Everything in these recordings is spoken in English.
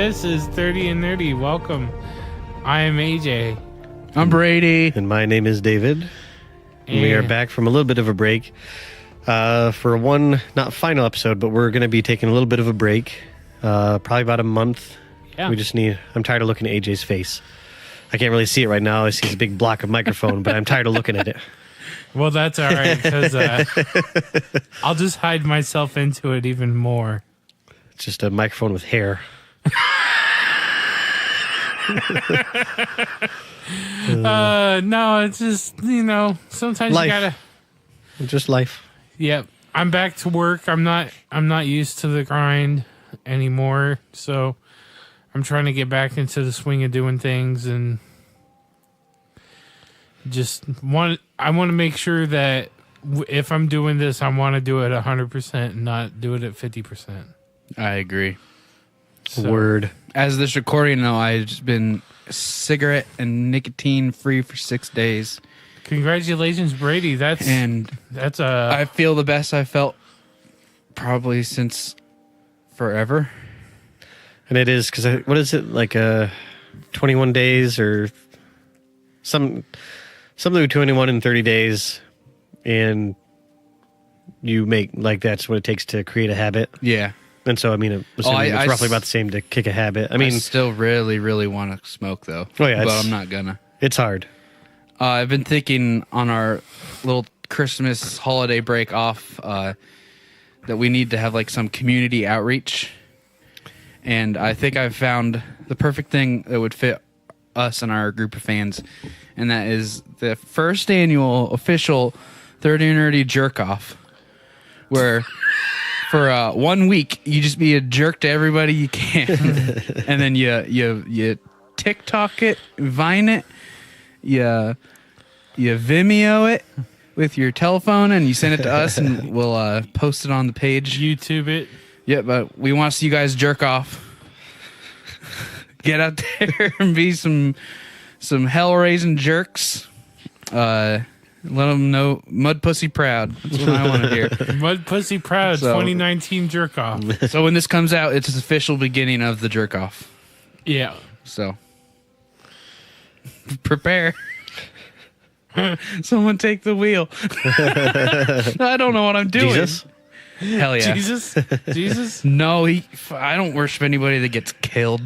This is 30 and Nerdy. Welcome. I am AJ. I'm Brady. And my name is David. And we are back from a little bit of a break for one, not final episode, but we're going to be taking a little bit of a break, probably about a month. Yeah. I'm tired of looking at AJ's face. I can't really see it right now. I see this big block of microphone, but I'm tired of looking at it. Well, that's all right, because I'll just hide myself into it even more. It's just a microphone with hair. No, it's just, sometimes life. you gotta. Just life. Yep. I'm back to work. I'm not used to the grind anymore, so I'm trying to get back into the swing of doing things, and I want to make sure that if I'm doing this, I want to do it 100% and not do it at 50%. I agree. So, Word. As this recording, though, I've just been cigarette and nicotine free for 6 days. Congratulations, Brady. I feel the best I felt probably since forever. And it is, because what is it, like 21 days or something between 21 and 30 days, and you make, like, that's what it takes to create a habit. Yeah. And so, it's roughly about the same to kick a habit. I still really, really want to smoke, though. Oh, yeah. But I'm not gonna. It's hard. I've been thinking on our little Christmas holiday break off that we need to have, like, some community outreach. And I think I've found the perfect thing that would fit us and our group of fans. And that is the first annual official 30 and Nerdy jerk-off, where for 1 week you just be a jerk to everybody you can, and then you TikTok it, Vine it, you Vimeo it with your telephone, and you send it to us, and we'll post it on the page. YouTube it. Yeah, but we want to see you guys jerk off. Get out there and be some hell-raising jerks. Let them know Mud Pussy Proud. That's what I want to hear. Mud Pussy Proud 2019 jerk off. So when this comes out, it's the official beginning of the jerk off. Yeah. So prepare. Someone take the wheel. I don't know what I'm doing. Jesus? Hell yeah. Jesus? No, I don't worship anybody that gets killed.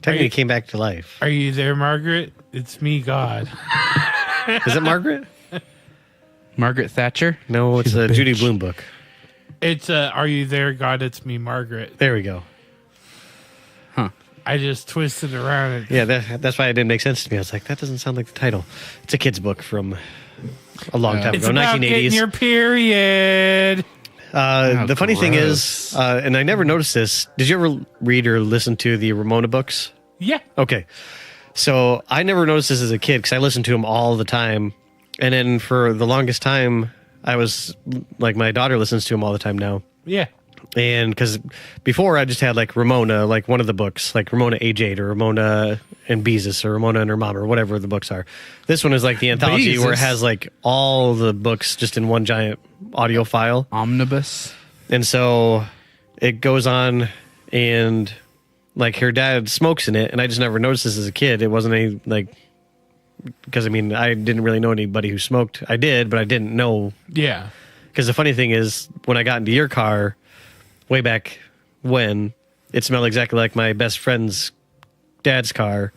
Technically, he came back to life. Are you there, Margaret? It's me, God. Is it Margaret? Margaret Thatcher? No, it's a Judy Blume book. It's Are You There, God? It's me, Margaret. There we go. Huh. I just twisted around it. Yeah, that's why it didn't make sense to me. I was like, that doesn't sound like the title. It's a kid's book from a long time It's ago, about 1980s. getting your period. The funny thing is, and I never noticed this, did you ever read or listen to the Ramona books? Yeah. Okay. So I never noticed this as a kid because I listened to them all the time. And then for the longest time, I was like, my daughter listens to them all the time now. Yeah. And because before I just had like Ramona, like one of the books, like Ramona Age 8 or Ramona and Beezus or Ramona and her mom or whatever the books are. This one is like the anthology where it has like all the books just in one giant audio file. Omnibus. And so it goes on, and like her dad smokes in it, and I just never noticed this as a kid. It wasn't any like, because I didn't really know anybody who smoked. I did, but I didn't know. Yeah. Because the funny thing is, when I got into your car way back when, it smelled exactly like my best friend's dad's car.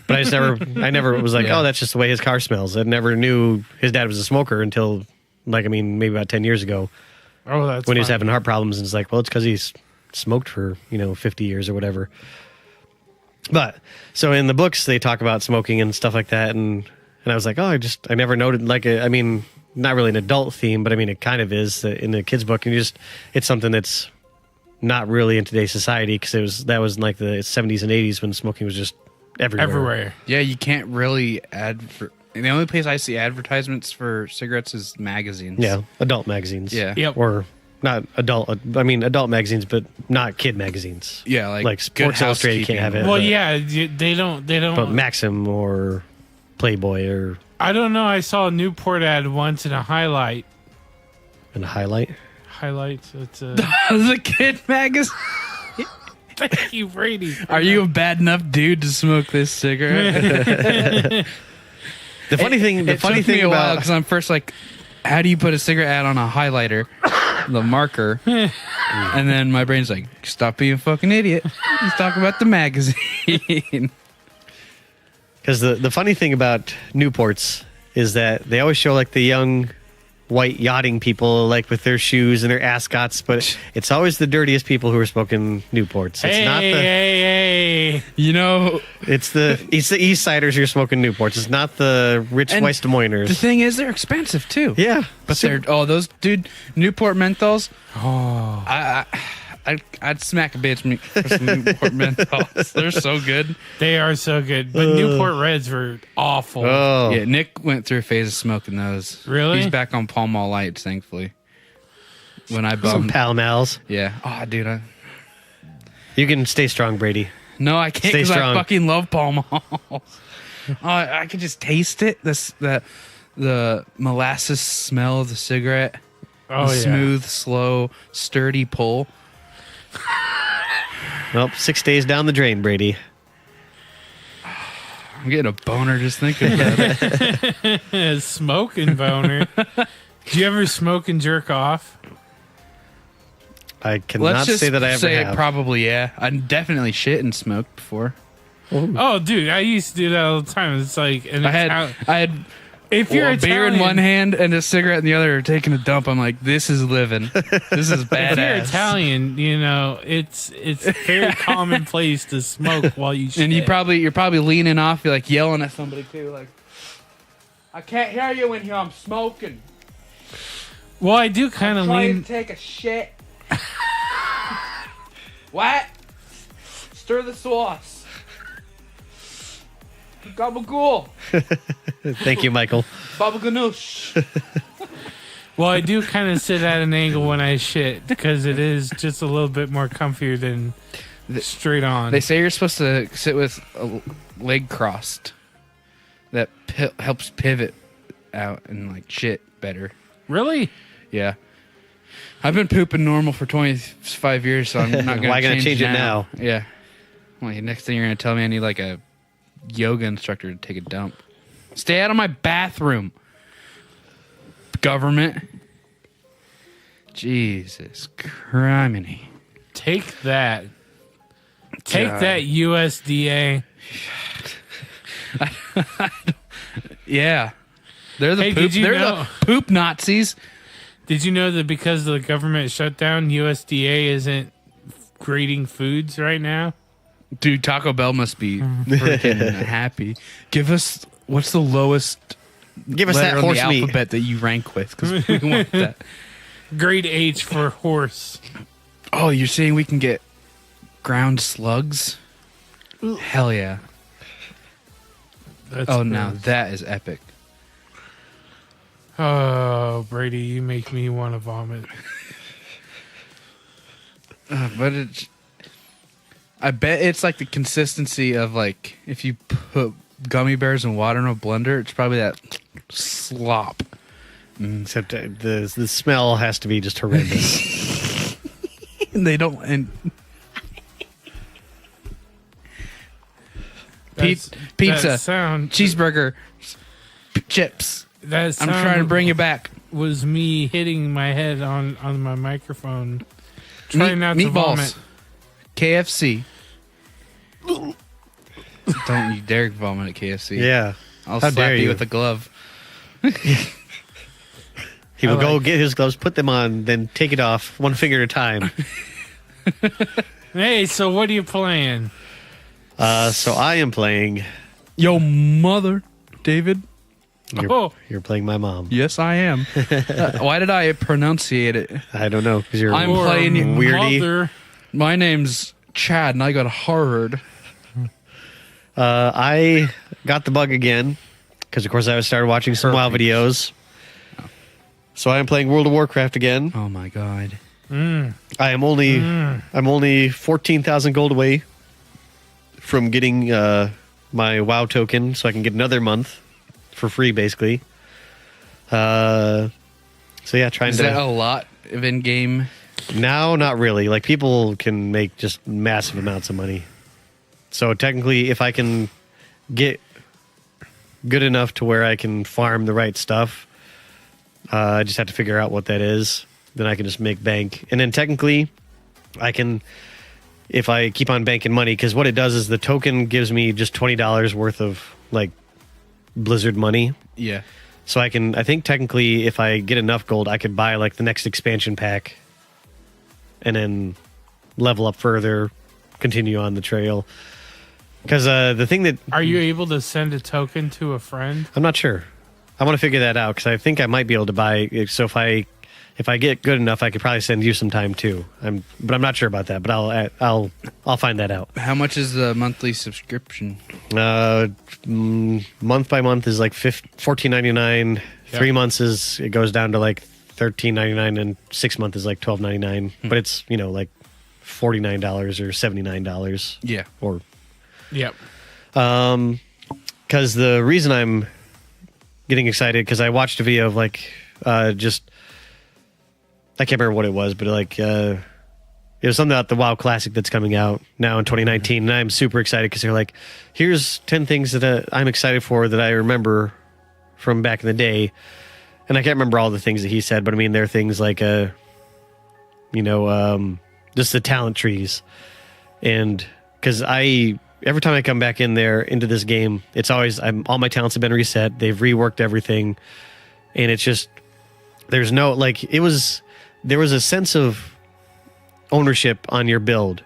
But I never was like, oh, that's just the way his car smells. I never knew his dad was a smoker until, like, maybe about 10 years ago. Oh, that's when he was having heart problems, and it's like, well, it's because he's smoked for 50 years or whatever. But so in the books they talk about smoking and stuff like that, and I was like, oh, I never noted, like, not really an adult theme, but it kind of is in the kids book, and it's something that's not really in today's society, because that was in like the 70s and 80s when smoking was just everywhere. Yeah, you can't really the only place I see advertisements for cigarettes is magazines. Yeah, adult magazines. Yeah. Yep. Or not adult, adult magazines, but not kid magazines. Yeah, like Sports Illustrated can't have it. Well, but, yeah, they don't. But Maxim or Playboy or... I don't know. I saw a Newport ad once in a highlight. In a highlight? Highlights. It's a the kid magazine. Thank you, Brady. Are you a bad enough dude to smoke this cigarette? The funny thing Took me a while about because I'm first like, how do you put a cigarette out on a highlighter, the marker, and then my brain's like, stop being a fucking idiot. Let's talk about the magazine. because the funny thing about Newports is that they always show like the young white yachting people like with their shoes and their ascots, but it's always the dirtiest people who are smoking Newports. It's not the Hey. You know, it's the East Siders who are smoking Newports. It's not the rich And West Des Moiners. the thing is, they're expensive too. Yeah, But they're those dude Newport menthols. Oh. I'd smack a bitch for some Newport menthols. They're so good. They are so good. But Newport Reds were awful. Oh, Yeah, Nick went through a phase of smoking those. Really? He's back on Pall Mall Lights, thankfully. When I some bummed, Pall Malls. yeah. Oh, dude, You can stay strong, Brady. no, I can't Stay because I strong. fucking love Pall Malls. Oh, I could just taste it. The molasses smell of the cigarette. Oh, The yeah. smooth, slow, sturdy pull. Well, 6 days down the drain, Brady. I'm getting a boner just thinking about it. Smoking boner. Do you ever smoke and jerk off? I cannot Let's just say that I ever say have. probably, yeah. I definitely shit and smoked before. Oh, dude, I used to do that all the time. It's like, and I had if you're a beer in Italian- one hand and a cigarette in the other, taking a dump. I'm like, this is living. This is If you're badass. Italian, you know it's very commonplace to smoke while you shit. And you're probably leaning off, you're like yelling at somebody too, like, I can't hear you in here. I'm smoking. well, I do kind of Trying lean. to take a shit. What? Stir the sauce. Gabagool. Thank you, Michael. Baba ganoush. Well, I do kind of sit at an angle when I shit because it is just a little bit more comfier than straight on. They say you're supposed to sit with a leg crossed. That helps pivot out and like shit better. Really? Yeah. I've been pooping normal for 25 years, so I'm not going to Why gonna change change it now? Yeah. Well, the next thing you're going to tell me I need like a yoga instructor to take a dump. Stay out of my bathroom. Government. Jesus criminy. Take that. Take God. that, USDA. Yeah. They're the Hey, poop, did you they're know- the poop Nazis. Did you know that because of the government shutdown, USDA isn't grading foods right now? Dude, Taco Bell must be freaking happy. Give us what's the lowest Give us letter that on horse the meat. alphabet that you rank with, because we want that. Grade H for horse. Oh, you're saying we can get ground slugs? Hell yeah. That's Oh, now gross. that is epic. Oh, Brady, you make me want to vomit. But I bet it's like the consistency of like if you put gummy bears and water in a blender, it's probably that slop. Except the smell has to be just horrendous. And they don't. And That's- pizza, that sound, cheeseburger, chips. that I'm sound trying to bring you back. was me hitting my head on my microphone. Trying not to Meatballs. vomit. KFC. Don't you dare vomit at KFC. Yeah. I'll How slap dare you you. with a glove. He will I go like- get his gloves, put them on, then take it off one finger at a time. Hey, so what are you playing? So I am playing. Yo, mother, David. Oh, You're playing my mom. Yes, I am. Why did I pronunciate it? I don't know because you're. I'm or playing you- Weirdy. mother. My name's Chad, and I go to Harvard. I got the bug again because, of course, I started watching some WoW Perfect. videos. So I am playing World of Warcraft again. Oh my god. I am only I'm only 14,000 gold away from getting my WoW token, so I can get another month for free, basically. So yeah, trying Is to. that a lot of in-game? Now, not really. Like, people can make just massive amounts of money. So technically, if I can get good enough to where I can farm the right stuff, I just have to figure out what that is. Then I can just make bank. And then technically, I can, if I keep on banking money, because what it does is the token gives me just $20 worth of, like, Blizzard money. Yeah. So I think technically, if I get enough gold, I could buy, like, the next expansion pack and then level up further, continue on the trail. Because the thing that... Are you able to send a token to a friend? I'm not sure. I want to figure that out, because I think I might be able to buy... So if I get good enough, I could probably send you some time too. But I'm not sure about that. But I'll find that out. How much is the monthly subscription? Month by month is like $14.99. Yep. 3 months it goes down to like $13.99, and 6 months is like $12.99. But it's like $49 or $79. Yeah. Or Yep. because the reason I'm getting excited, because I watched a video of like just. I can't remember what it was, but like it was something about the WoW Classic that's coming out now in 2019, and I'm super excited because they're like, here's 10 things that I'm excited for that I remember from back in the day, and I can't remember all the things that he said, but I mean, there are things like just the talent trees, and because every time I come back into this game, it's always all my talents have been reset, they've reworked everything, and it's just there's no like there was a sense of ownership on your build.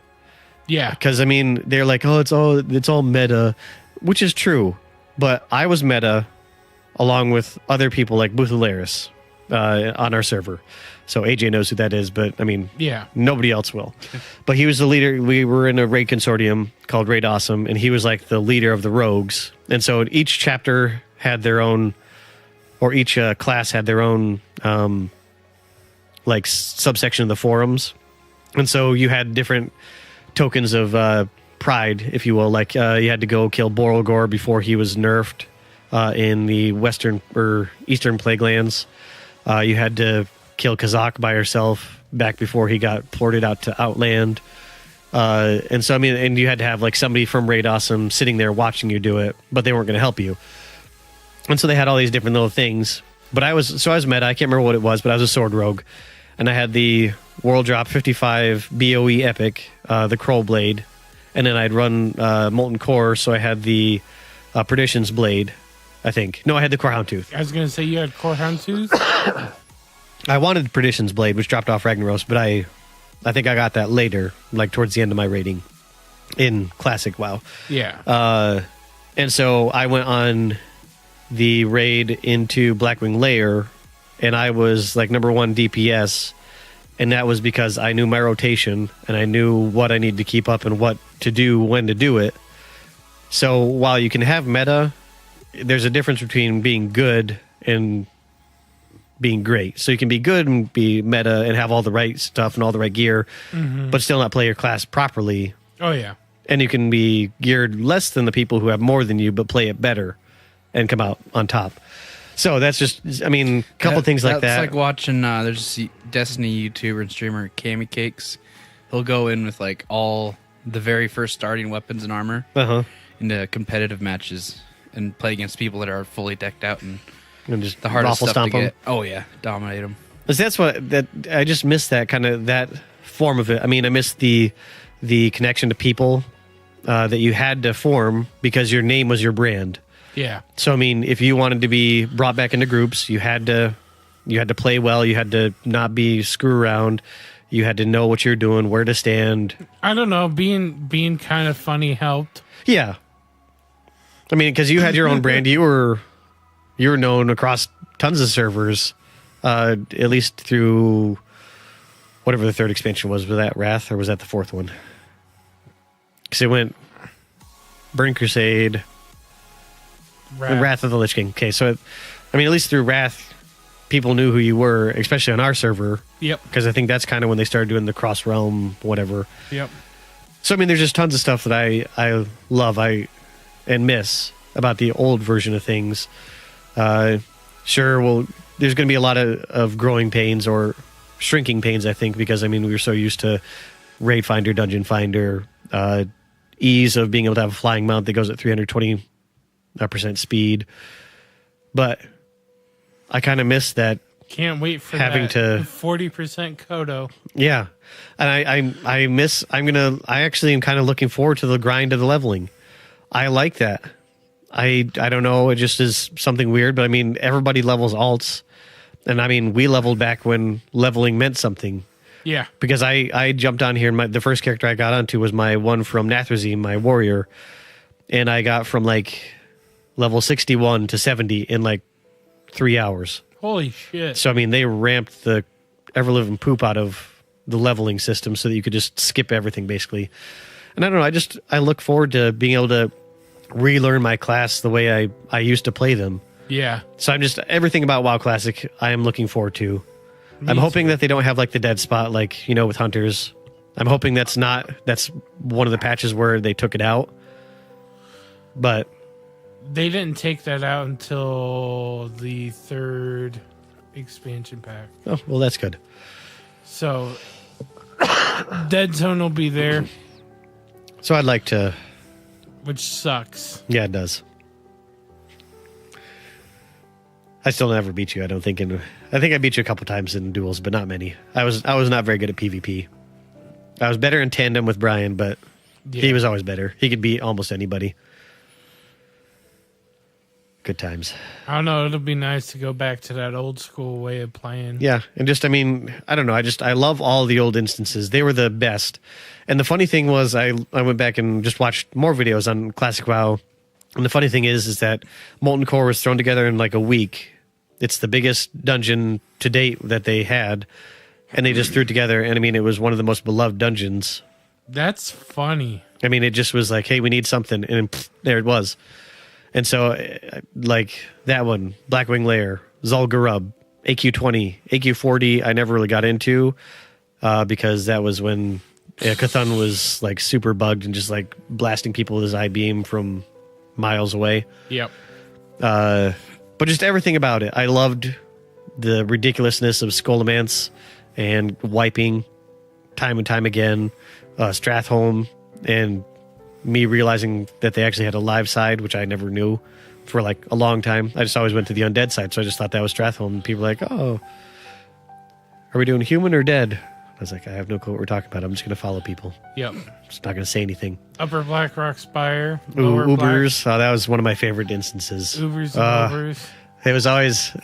Yeah. Because, I mean, they're like, oh, it's all meta, which is true. But I was meta along with other people like Buthalaris on our server. So AJ knows who that is, but, I mean, yeah, nobody else will. But he was the leader. We were in a raid consortium called Raid Awesome, and he was like the leader of the rogues. And so each chapter had their own, or each class had their own... like subsection of the forums, and so you had different tokens of pride, if you will. Like you had to go kill Borolgor before he was nerfed in the western or eastern Plaguelands. You had to kill Kazak by yourself back before he got ported out to Outland. And so I mean, and you had to have like somebody from Raid Awesome sitting there watching you do it, but they weren't going to help you. And so they had all these different little things. But I was meta. I can't remember what it was, but I was a sword rogue. And I had the World Drop 55 BOE Epic, the Kroll Blade. And then I'd run Molten Core, so I had the Perdition's Blade, I think. No, I had the Core Houndtooth. I was going to say you had Core Houndtooth. I wanted Perdition's Blade, which dropped off Ragnaros, but I think I got that later, like towards the end of my rating in Classic WoW. Yeah. And so I went on the raid into Blackwing Lair, and I was like number 1 DPS, and that was because I knew my rotation and I knew what I needed to keep up and what to do when to do it. So while you can have meta, there's a difference between being good and being great. So you can be good and be meta and have all the right stuff and all the right gear, but still not play your class properly. Oh yeah. And you can be geared less than the people who have more than you but play it better and come out on top. So that's just, I mean, a couple things like that. It's like watching, there's a Destiny YouTuber and streamer, Cammy Cakes. He'll go in with like all the very first starting weapons and armor into competitive matches and play against people that are fully decked out and just the hardest stuff to stomp 'em. get. Oh yeah, dominate them. That's I just miss that kind of that form of it. I mean, I miss the connection to people that you had to form because your name was your brand. Yeah. So I mean, if you wanted to be brought back into groups, you had to play well. You had to not be screw around. You had to know what you're doing, where to stand. I don't know. Being kind of funny helped. Yeah. I mean, because you had your own brand. You were known across tons of servers, at least through whatever the third expansion was. Was that Wrath or was that the fourth one? Because it went Burn Crusade. Wrath of the Lich King. Okay, so, I mean, at least through Wrath, people knew who you were, especially on our server. Yep. Because I think that's kind of when they started doing the cross-realm whatever. Yep. So, I mean, there's just tons of stuff that I love and miss about the old version of things. Sure, well, there's going to be a lot of growing pains, or shrinking pains, I think, because I mean we were so used to Raid Finder, Dungeon Finder, ease of being able to have a flying mount that goes at 320% speed. But I kind of miss that. Can't wait for having that to 40% Kodo. Yeah, and I actually am kind of looking forward to the grind of the leveling. I like that. I don't know, it just is something weird, but I mean everybody levels alts, and I mean we leveled back when leveling meant something. Yeah, Because I jumped on here, and the first character I got onto was my one from Nathrazine, my warrior, and I got from like level 61 to 70 in like 3 hours. holy shit. So I mean, they ramped the ever-living poop out of the leveling system so that you could just skip everything basically. And I don't know, I look forward to being able to relearn my class the way I used to play them. Yeah. So I'm just everything about WoW Classic I am looking forward to. I'm hoping that they don't have like the dead spot like, you know, with hunters. I'm hoping that's one of the patches where they took it out. But They didn't take that out until the 3rd expansion pack. oh, well that's good. So Dead Zone will be there, So I'd like to which sucks. yeah, it does. I still never beat you, I don't think. I think I beat you a couple times in duels, but not many. I was not very good at PvP. I was better in tandem with Brian, but he Yeah. was always better. He could beat almost anybody. Good times. I don't know. It'll be nice to go back to that old school way of playing. Yeah, and just, I mean, I don't know. I love all the old instances. They were the best. And the funny thing was, I went back and just watched more videos on Classic WoW. And the funny thing is that Molten Core was thrown together in like a week. It's the biggest dungeon to date that they had. And they just threw it together. And I mean, it was one of the most beloved dungeons. That's funny. I mean, it just was like, hey, we need something. And pff, there it was. And so, like, that one, Blackwing Lair, Zul'Gurub, AQ20, AQ40, I never really got into because that was when Cthulhu was, like, super bugged and just, like, blasting people with his I-beam from miles away. Yep. But just everything about it. I loved the ridiculousness of Scholomance and wiping time and time again, Stratholme, and me realizing that they actually had a live side, which I never knew for like a long time. I just always went to the undead side, so I just thought that was Stratholme. And people were like, oh, are we doing human or dead? I was like, I have no clue what we're talking about. I'm just going to follow people. Yep. Just not going to say anything. Upper Blackrock Spire. Ooh, Lower Ubers. Oh, that was one of my favorite instances. Ubers and Ubers. It was always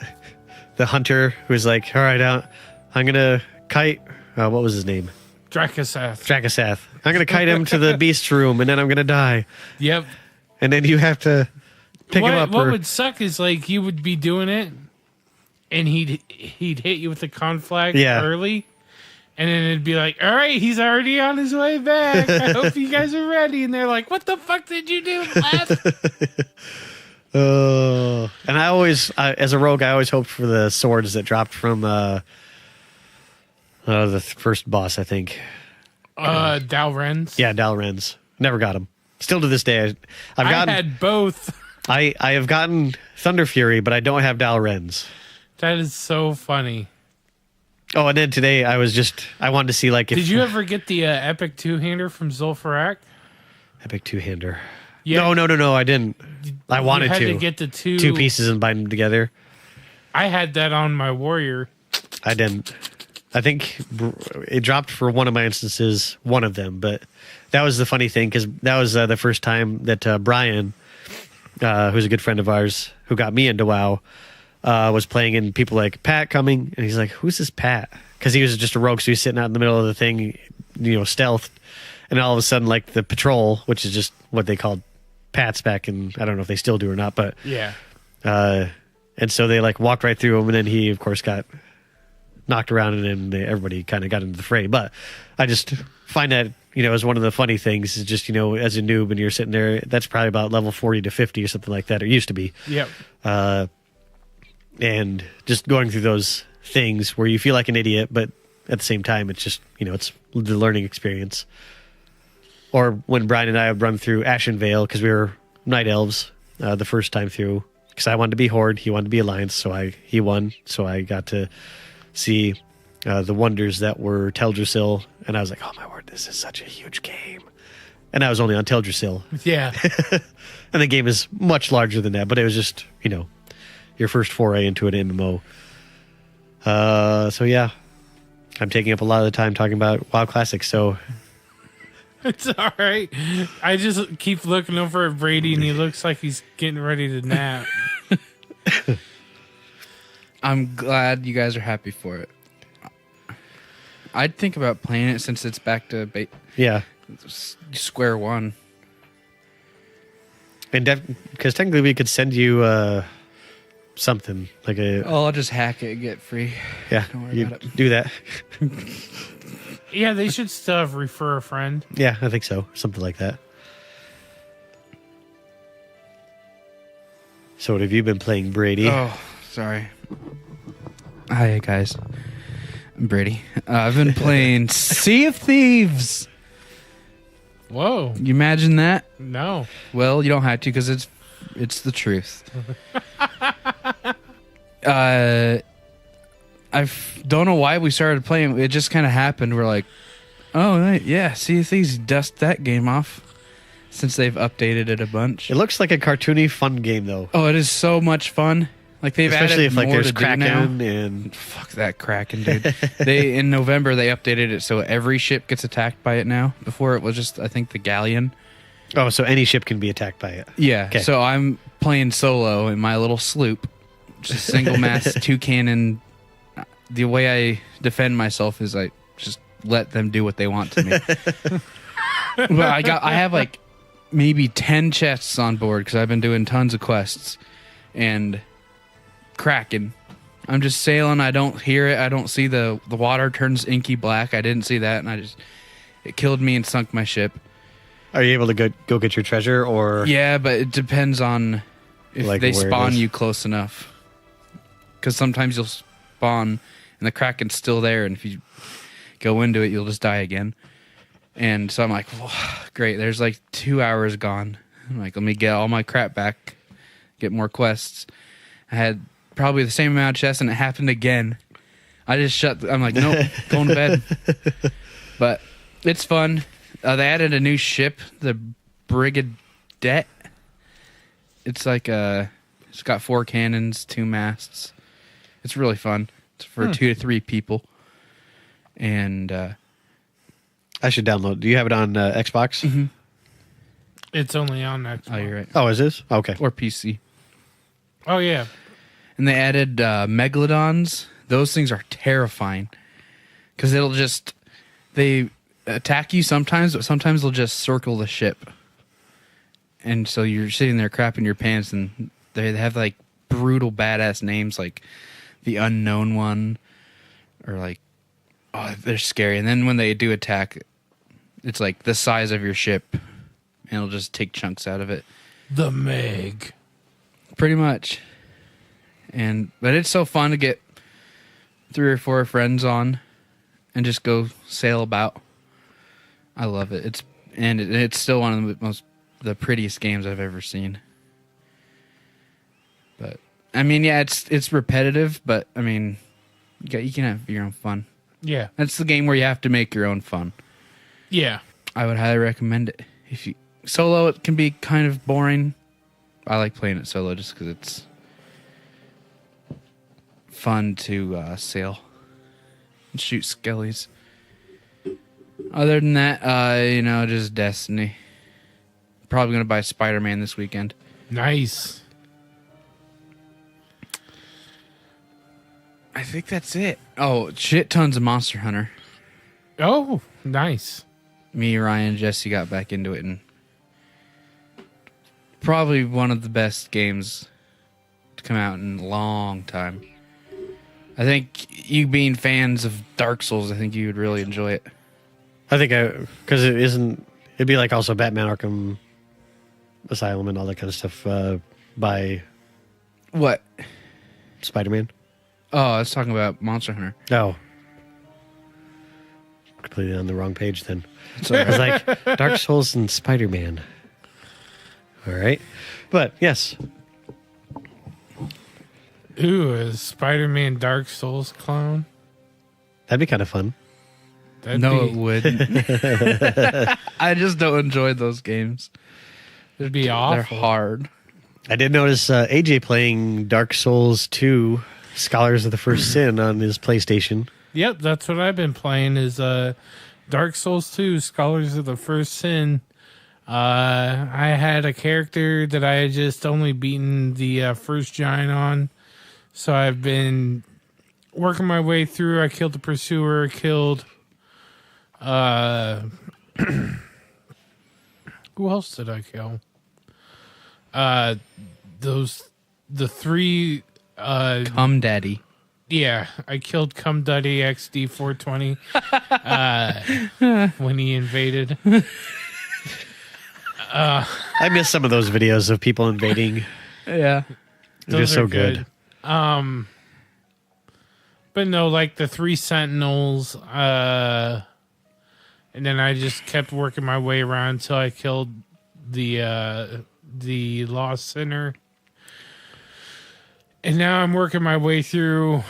the hunter who was like, all right, I'm going to kite. What was his name? Dracasath. I'm going to kite him to the beast room, and then I'm going to die. Yep. And then you have to pick him up. What would suck is like you would be doing it, and he'd hit you with the conflag early, and then it'd be like, all right, he's already on his way back. I hope you guys are ready. And they're like, what the fuck did you do, left? And I always, as a rogue, I always hoped for the swords that dropped from the first boss, I think. Dalrenz. Yeah, Dalrenz. Never got him. Still to this day, I had both. I have gotten Thunder Fury, but I don't have Dalrenz. That is so funny. Oh, and then today I wanted to see like if Did you ever get the epic two-hander from Zul'Farrak? Epic two-hander. Yeah. No, I didn't. I wanted to get the two pieces and bind them together. I had that on my warrior. I didn't. I think it dropped for one of my instances, one of them, but that was the funny thing because that was the first time that Brian, who's a good friend of ours, who got me into WoW, was playing, and people like, Pat coming, and he's like, who's this Pat? Because he was just a rogue, so he's sitting out in the middle of the thing, stealth, and all of a sudden, like, the patrol, which is just what they called Pats back in, I don't know if they still do or not, but yeah. And so they like walked right through him, and then he, of course, got knocked around, and then everybody kind of got into the fray. But I just find that, as one of the funny things is just, as a noob and you're sitting there, that's probably about level 40 to 50 or something like that. It used to be. Yep. And just going through those things where you feel like an idiot, but at the same time, it's just, it's the learning experience. Or when Brian and I have run through Ashen Vale, because we were Night Elves the first time through, because I wanted to be Horde, he wanted to be Alliance, so he won, so I got to see the wonders that were Teldrassil, and I was like, oh my word, this is such a huge game. And I was only on Teldrassil. Yeah. And the game is much larger than that, but it was just, your first foray into an MMO. So yeah, I'm taking up a lot of the time talking about WoW Classic, so... It's all right. I just keep looking over at Brady, and he looks like he's getting ready to nap. I'm glad you guys are happy for it. I'd think about playing it since it's back to square one. And because technically we could send you something like a... Oh, I'll just hack it and get free. Yeah, Don't worry you about it. do that. Yeah, they should still have refer a friend. Yeah, I think so. Something like that. So what have you been playing, Brady? Oh, sorry. Hi, guys. I'm Brady. I've been playing Sea of Thieves. Whoa. You imagine that? No. Well, you don't have to because it's the truth. I don't know why we started playing. It just kind of happened. We're like, oh, yeah, Sea of Thieves, dust that game off since they've updated it a bunch. It looks like a cartoony, fun game, though. Oh, it is so much fun. Like they've Especially added if more there's to do now. Kraken and... Fuck that Kraken, dude. In November, they updated it so every ship gets attacked by it now. Before it was just, I think, the galleon. Oh, so any ship can be attacked by it. Yeah, Okay. so I'm playing solo in my little sloop. Just single mast, 2 cannon. The way I defend myself is I just let them do what they want to me. But I have like maybe 10 chests on board because I've been doing tons of quests. And Kraken. I'm just sailing. I don't hear it. I don't see the water turns inky black. I didn't see that, and it killed me and sunk my ship. Are you able to go get your treasure, or... Yeah, but it depends on if Like they where it spawn is? you close enough. Because sometimes you'll spawn and the Kraken's still there, and if you go into it, you'll just die again. And so I'm like, great, there's like 2 hours gone. I'm like, let me get all my crap back, get more quests. I had probably the same amount of chests, and it happened again. I'm like, nope, going to bed. But it's fun. They added a new ship, the Brigadette. It's like it's got 4 cannons, 2 masts. It's really fun. It's for 2 to 3 people. And I should download. Do you have it on Xbox? Mm-hmm. It's only on Xbox. Oh, you're right. Oh, is this? Okay. Or PC. Oh, yeah. And they added megalodons. Those things are terrifying because they attack you sometimes, but sometimes they'll just circle the ship. And so you're sitting there crapping your pants, and they have like brutal badass names like the Unknown One, or like, oh, they're scary. And then when they do attack, it's like the size of your ship, and it'll just take chunks out of it. The Meg. Pretty much. But it's so fun to get 3 or 4 friends on and just go sail about. I love it. It's still one of the prettiest games I've ever seen. But I mean, yeah, it's repetitive, but I mean, you can have your own fun. Yeah. That's the game where you have to make your own fun. Yeah. I would highly recommend it. Solo, it can be kind of boring. I like playing it solo just because it's fun to sail and shoot skellies. Other than that, just Destiny. Probably going to buy Spider-Man this weekend. Nice. I think that's it. Oh, shit tons of Monster Hunter. Oh, nice. Me, Ryan, Jesse got back into it, and probably one of the best games to come out in a long time. I think you being fans of Dark Souls, I think you would really enjoy it. I think because it'd be like also Batman Arkham Asylum and all that kind of stuff by What? Spider-Man. Oh, I was talking about Monster Hunter. Oh. Completely on the wrong page then. Sorry. I was like, Dark Souls and Spider-Man. All right. But, yes. Ooh, a Spider-Man Dark Souls clone. That'd be kind of fun. It wouldn't. I just don't enjoy those games. It'd be awful. They're hard. I did notice AJ playing Dark Souls 2, Scholars of the First Sin on his PlayStation. Yep, that's what I've been playing is Dark Souls 2, Scholars of the First Sin. I had a character that I had just only beaten the first giant on. So I've been working my way through. I killed the Pursuer, killed... who else did I kill? The three... Cum Daddy. Yeah, I killed Cum Duddy XD 420 when he invaded. I miss some of those videos of people invading. Yeah. They're so good. But no, like the 3 Sentinels, and then I just kept working my way around until I killed the Lost Sinner. And now I'm working my way through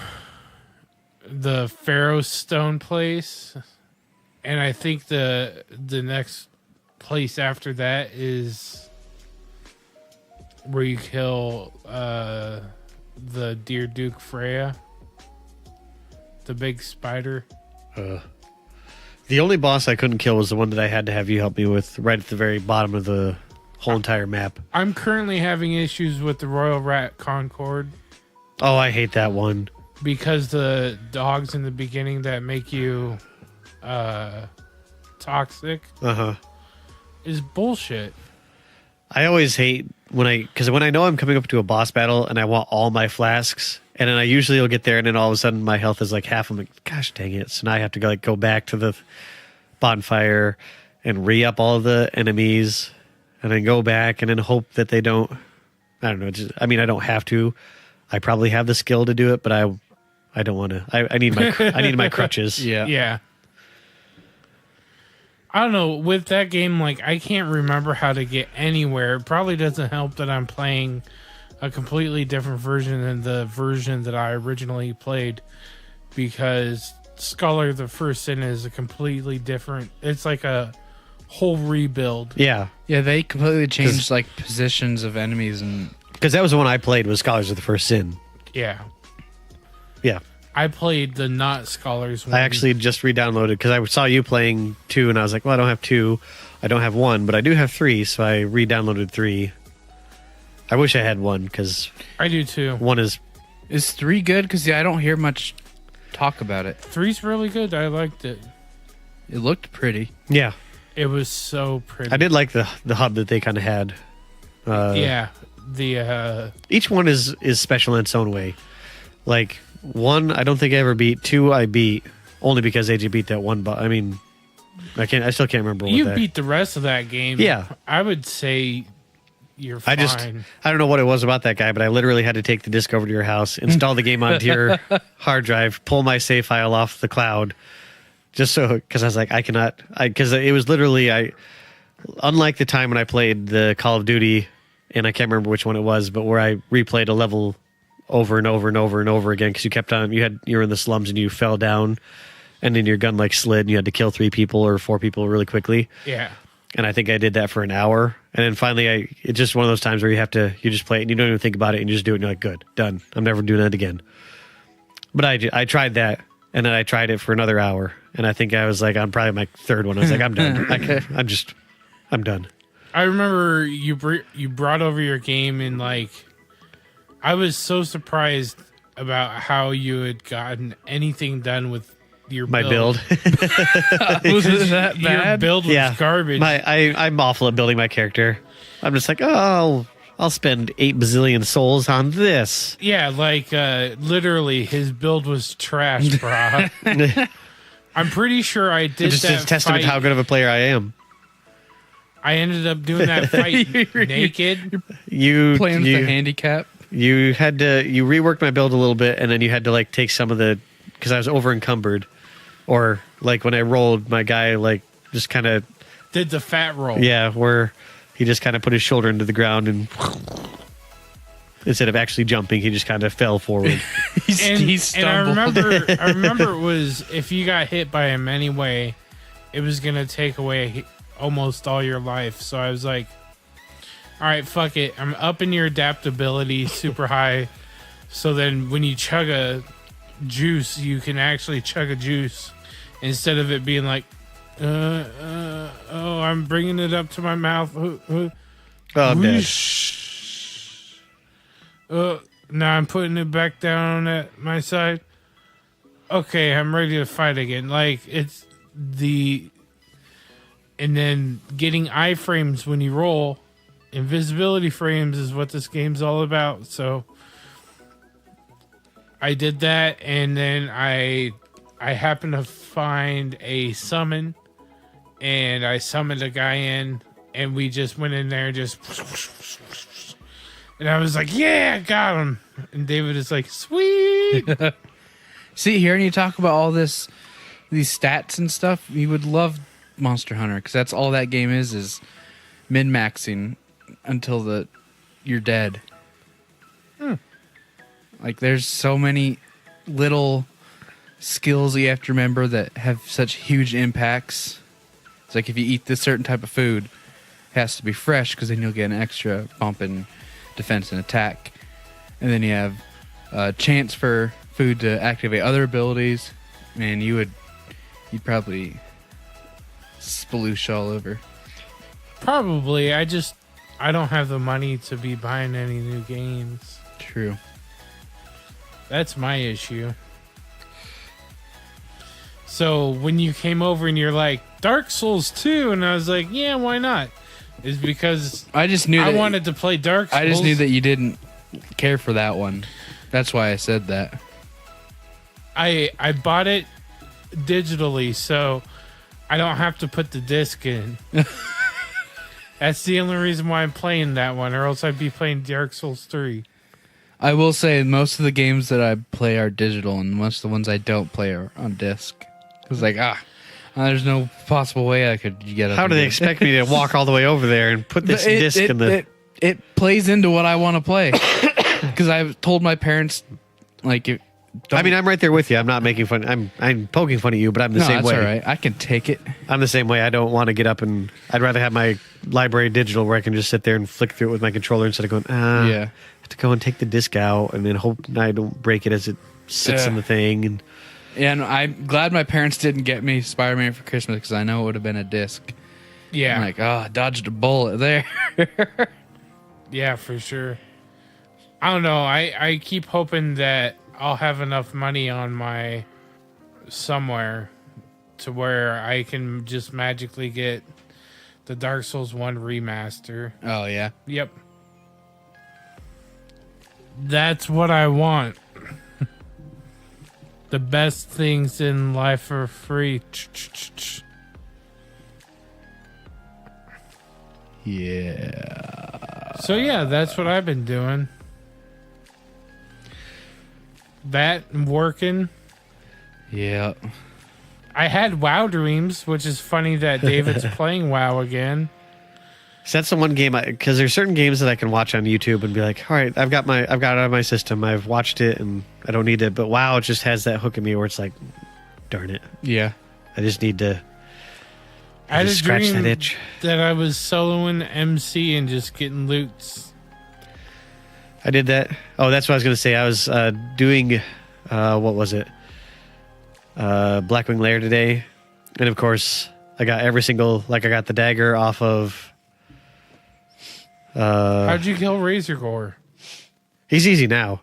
the Pharaoh Stone place. And I think the next place after that is where you kill the Deer Duke Freya. The big spider. The only boss I couldn't kill was the one that I had to have you help me with right at the very bottom of the whole entire map. I'm currently having issues with the Royal Rat Concord. Oh, I hate that one. Because the dogs in the beginning that make you toxic is bullshit. I always hate when I know I'm coming up to a boss battle and I want all my flasks, and then I usually will get there and then all of a sudden my health is like half. I'm like, gosh dang it. So now I have to go back to the bonfire and re-up all of the enemies and then go back and then hope that they don't, I don't know. I don't have to. I probably have the skill to do it, but I don't want to. I need my crutches. Yeah. I don't know. With that game, like, I can't remember how to get anywhere. It probably doesn't help that I'm playing a completely different version than the version that I originally played, because Scholar of the First Sin is a completely different. It's like a whole rebuild. Yeah. Yeah, they completely changed like positions of enemies, and because that was the one I played, was Scholars of the First Sin. Yeah. Yeah. I played the not Scholars one. I actually just re-downloaded because I saw you playing 2 and I was like, well, I don't have 2. I don't have 1, but I do have 3, so I re-downloaded 3. I wish I had 1 because I do too. 1 is 3 good? Because I don't hear much talk about it. 3's really good. I liked it. It looked pretty. Yeah. It was so pretty. I did like the hub that they kind of had. Yeah. The each one is special in its own way. Like 1, I don't think I ever beat. 2, I beat only because AJ beat that one. But I mean, I still can't remember. You beat the rest of that game. Yeah, I would say you're fine. I don't know what it was about that guy, but I literally had to take the disc over to your house, install the game onto your hard drive, pull my save file off the cloud, just so, because I was like, because it was literally unlike the time when I played the Call of Duty. And I can't remember which one it was, but where I replayed a level over and over and over and over again because you kept on. You were in the slums and you fell down, and then your gun like slid, and you had to kill 3 people or 4 people really quickly. Yeah. And I think I did that for an hour, and then finally, it's just one of those times where you just play it and you don't even think about it, and you just do it, and you're like, good, done. I'm never doing that again. But I tried that, and then I tried it for another hour, and I think I was like, on probably my 3rd one. I was like, I'm done. I'm done. I remember you brought over your game, and like, I was so surprised about how you had gotten anything done with your build. Was it that bad? Your build was garbage. I'm awful at building my character. I'm just like, oh, I'll spend 8 bazillion souls on this. Yeah, like literally, his build was trash, brah. I'm pretty sure I did just that. a testament to how good of a player I am. I ended up doing that fight naked. You playing with the handicap. You reworked my build a little bit, and then you had to like take some of the, because I was over encumbered, or like when I rolled, my guy like just kind of did the fat roll. Yeah, where he just kind of put his shoulder into the ground and instead of actually jumping, he just kind of fell forward. And I stumbled. remember it was if you got hit by him anyway, it was gonna take away almost all your life. So I was like, all right, fuck it. I'm upping your adaptability super high. So then when you chug a juice, you can actually chug a juice instead of it being like, oh, I'm bringing it up to my mouth. Oh, I'm dead. Now I'm putting it back down at my side. Okay, I'm ready to fight again. Like, it's the... And then getting iframes when you roll. Invisibility frames is what this game's all about. So I did that, and then I happened to find a summon, and I summoned a guy in, and we just went in there and just... And I was like, yeah, got him. And David is like, sweet. See, hearing you talk about all these stats and stuff, you would love Monster Hunter, because that's all that game is min-maxing until you're dead. Like, there's so many little skills that you have to remember that have such huge impacts. It's like if you eat this certain type of food, it has to be fresh, because then you'll get an extra bump in defense and attack. And then you have a chance for food to activate other abilities, and you'd probably sploosh all over. Probably. I don't have the money to be buying any new games. True. That's my issue. So when you came over and you're like, Dark Souls 2, and I was like, yeah, why not? Is because I just knew I wanted to play Dark Souls. I just knew that you didn't care for that one. That's why I said that. I bought it digitally, so I don't have to put the disc in. That's the only reason why I'm playing that one, or else I'd be playing Dark Souls 3. I will say most of the games that I play are digital, and most of the ones I don't play are on disc. It's like, there's no possible way I could get up. How do they expect me to walk all the way over there and put this disc in the... It plays into what I want to play. Because I've told my parents, like... I'm right there with you. I'm not making fun. I'm poking fun at you, but I'm the same way. That's all right. I can take it. I'm the same way. I don't want to get up and... I'd rather have my library digital where I can just sit there and flick through it with my controller instead of going, I have to go and take the disc out and then hope I don't break it as it sits in the thing. And I'm glad my parents didn't get me Spider-Man for Christmas, because I know it would have been a disc. Yeah. I'm like, I dodged a bullet there. Yeah, for sure. I don't know. I keep hoping that I'll have enough money on my somewhere to where I can just magically get the Dark Souls 1 remaster. Oh, yeah? Yep. That's what I want. The best things in life are free. Yeah. So yeah, that's what I've been doing. That and working. Yeah. I had WoW dreams, which is funny that David's playing WoW again. So that's the one game because there's certain games that I can watch on YouTube and be like, all right, I've got it out of my system. I've watched it and I don't need it. But WoW just has that hook in me where it's like, darn it. Yeah. I just need to I had a scratch dream that itch. that I was soloing MC and just getting loots. I did that. Oh, that's what I was going to say. I was doing, what was it? Blackwing Lair today. And of course, I got I got the dagger off of... How'd you kill Razorgore? He's easy now.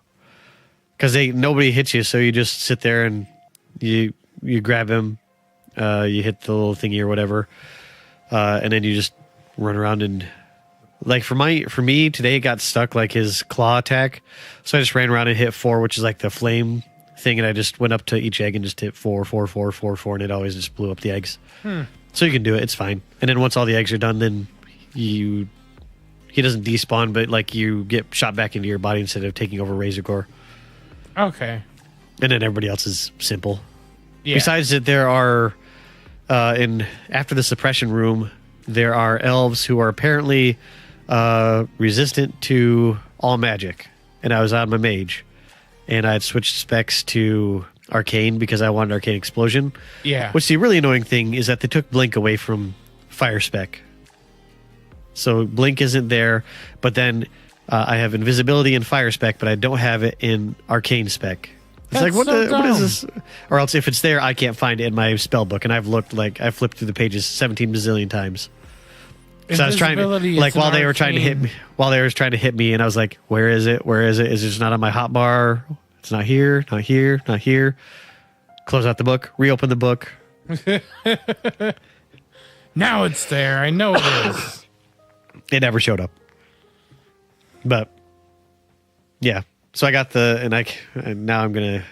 Because nobody hits you, so you just sit there and you grab him, you hit the little thingy or whatever, and then you just run around and... Like for me today, it got stuck like his claw attack, so I just ran around and hit 4, which is like the flame thing, and I just went up to each egg and just hit 4, 4, 4, 4, 4, and it always just blew up the eggs. So you can do it; it's fine. And then once all the eggs are done, then he doesn't despawn, but like you get shot back into your body instead of taking over Razorgore. Okay. And then everybody else is simple. Yeah. Besides that, there are after the suppression room, there are elves who are apparently resistant to all magic, and I was on my mage, and I had switched specs to arcane because I wanted arcane explosion. Yeah. Which the really annoying thing is that they took blink away from fire spec. So blink isn't there, but then I have invisibility in fire spec, but I don't have it in arcane spec. It's That's like, so what is this? Or else if it's there, I can't find it in my spell book. And I've looked, like, I flipped through the pages 17 bazillion times. So I was trying to, like, while they were trying to hit me, and I was like, where is it? Where is it? Is it just not on my hotbar? It's not here, not here, not here. Close out the book, reopen the book. Now it's there. I know it is. It never showed up. But, yeah. So I got and now I'm going to,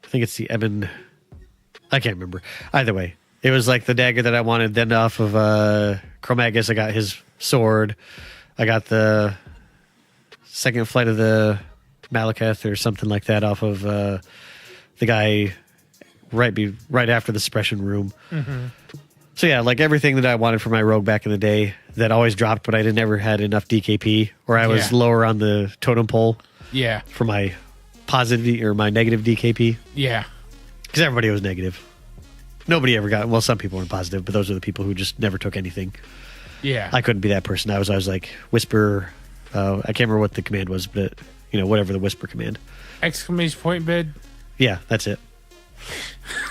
I think it's the Ebon, I can't remember. Either way, it was like the dagger that I wanted. Then off of Chromagus, I got his sword. I got the second flight of the Malekith or something like that off of the guy right after the suppression room. Mm-hmm. So yeah, like everything that I wanted for my rogue back in the day that always dropped, but I never had enough DKP, or I was lower on the totem pole. Yeah. For my positive or my negative DKP. Yeah. Because everybody was negative. Nobody ever got, well, some people were positive, but those are the people who just never took anything. Yeah. I couldn't be that person. I was like, whisper, I can't remember what the command was, but, whatever the whisper command. Exclamation point bid. Yeah, that's it.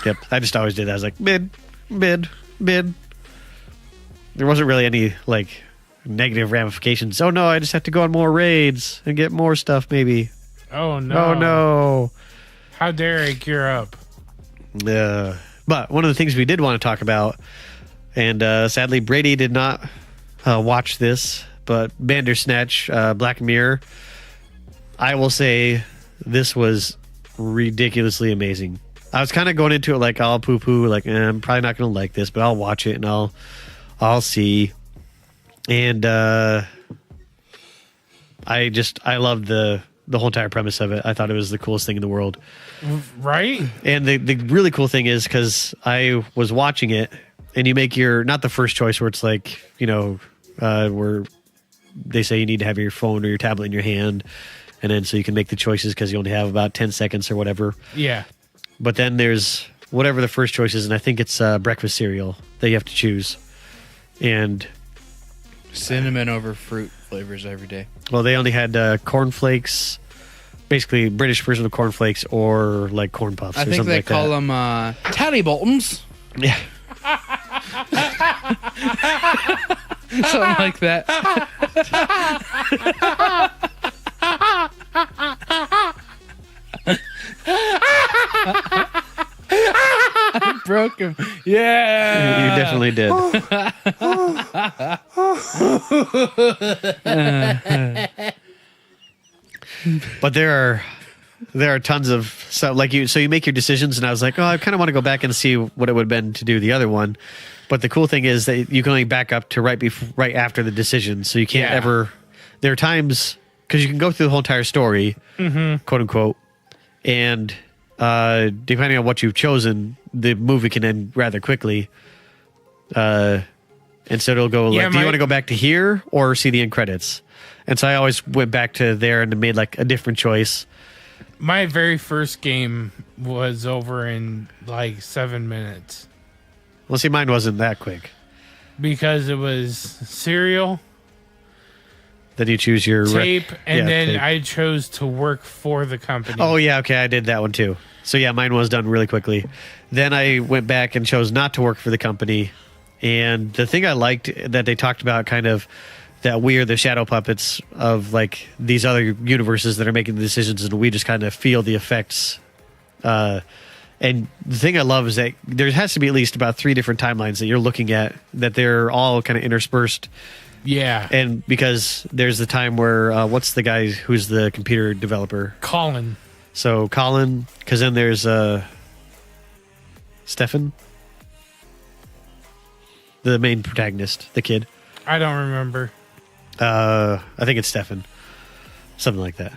Yep. I just always did that. I was like, mid. There wasn't really any, like, negative ramifications. Oh, no, I just have to go on more raids and get more stuff, maybe. Oh, no. Oh, no. How dare I gear up? But one of the things we did want to talk about, and sadly Brady did not watch this, but Bandersnatch, Black Mirror, I will say this was ridiculously amazing. I was kind of going into it like I'll poo-poo, like I'm probably not going to like this, but I'll watch it and I'll see. And I loved the whole entire premise of it. I thought it was the coolest thing in the world. Right? And the really cool thing is because I was watching it, and you make not the first choice where it's like, where they say you need to have your phone or your tablet in your hand, and then so you can make the choices because you only have about 10 seconds or whatever. Yeah. But then there's whatever the first choice is, and I think it's breakfast cereal that you have to choose. And cinnamon over fruit flavors every day. Well, they only had cornflakes, basically British version of cornflakes, or like corn puffs. I think they call them Tally Boltons. Yeah. Something like that. I broke him. Yeah. You definitely did. But there are tons of stuff like so you make your decisions, and I was like, oh, I kind of want to go back and see what it would have been to do the other one. But the cool thing is that you can only back up to right after the decision, so you can't ever. There are times because you can go through the whole entire story, quote unquote, and depending on what you've chosen, the movie can end rather quickly. And so it'll go like, do you want to go back to here or see the end credits? And so I always went back to there and made like a different choice. My very first game was over in like 7 minutes. Well, see, mine wasn't that quick. Because it was cereal. Then you choose your tape, and then tape. I chose to work for the company. Oh, yeah, okay, I did that one too. So yeah, mine was done really quickly. Then I went back and chose not to work for the company. And the thing I liked that they talked about kind of that we are the shadow puppets of like these other universes that are making the decisions, and we just kind of feel the effects. And the thing I love is that there has to be at least about 3 different timelines that you're looking at, that they're all kind of interspersed. Yeah. And because there's the time where, what's the guy who's the computer developer? Colin. So Colin, because then there's Stefan, the main protagonist, the kid. I don't remember. I think it's Stefan, something like that.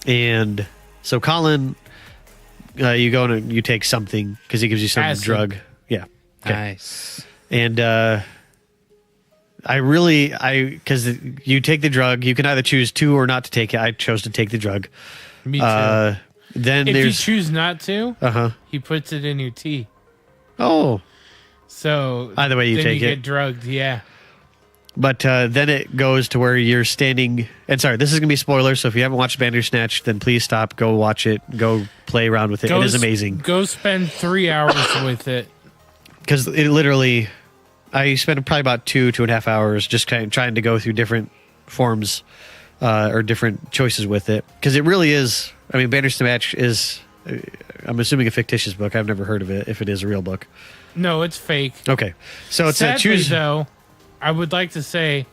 And so Colin, you go and you take something because he gives you some Acid. drug. Yeah. Okay. Nice. And because you take the drug, you can either choose to or not to take it. I chose to take the drug. Me too. Then if you there's choose not to, he puts it in your tea. oh, So either way you then take you it. get drugged. Yeah. But then it goes to where you're standing. And sorry, this is going to be spoilers. So if you haven't watched Bandersnatch, then please stop. Go watch it. Go play around with it. It is amazing. Go spend 3 hours with it. Because it literally, I spent probably about 2.5 hours just kind of trying to go through different forms or different choices with it. Because it really is. I mean, Bandersnatch is, I'm assuming, a fictitious book. I've never heard of it. If it is a real book. No, it's fake. Okay, so it's Sadly, a choose. Though, I would like to say,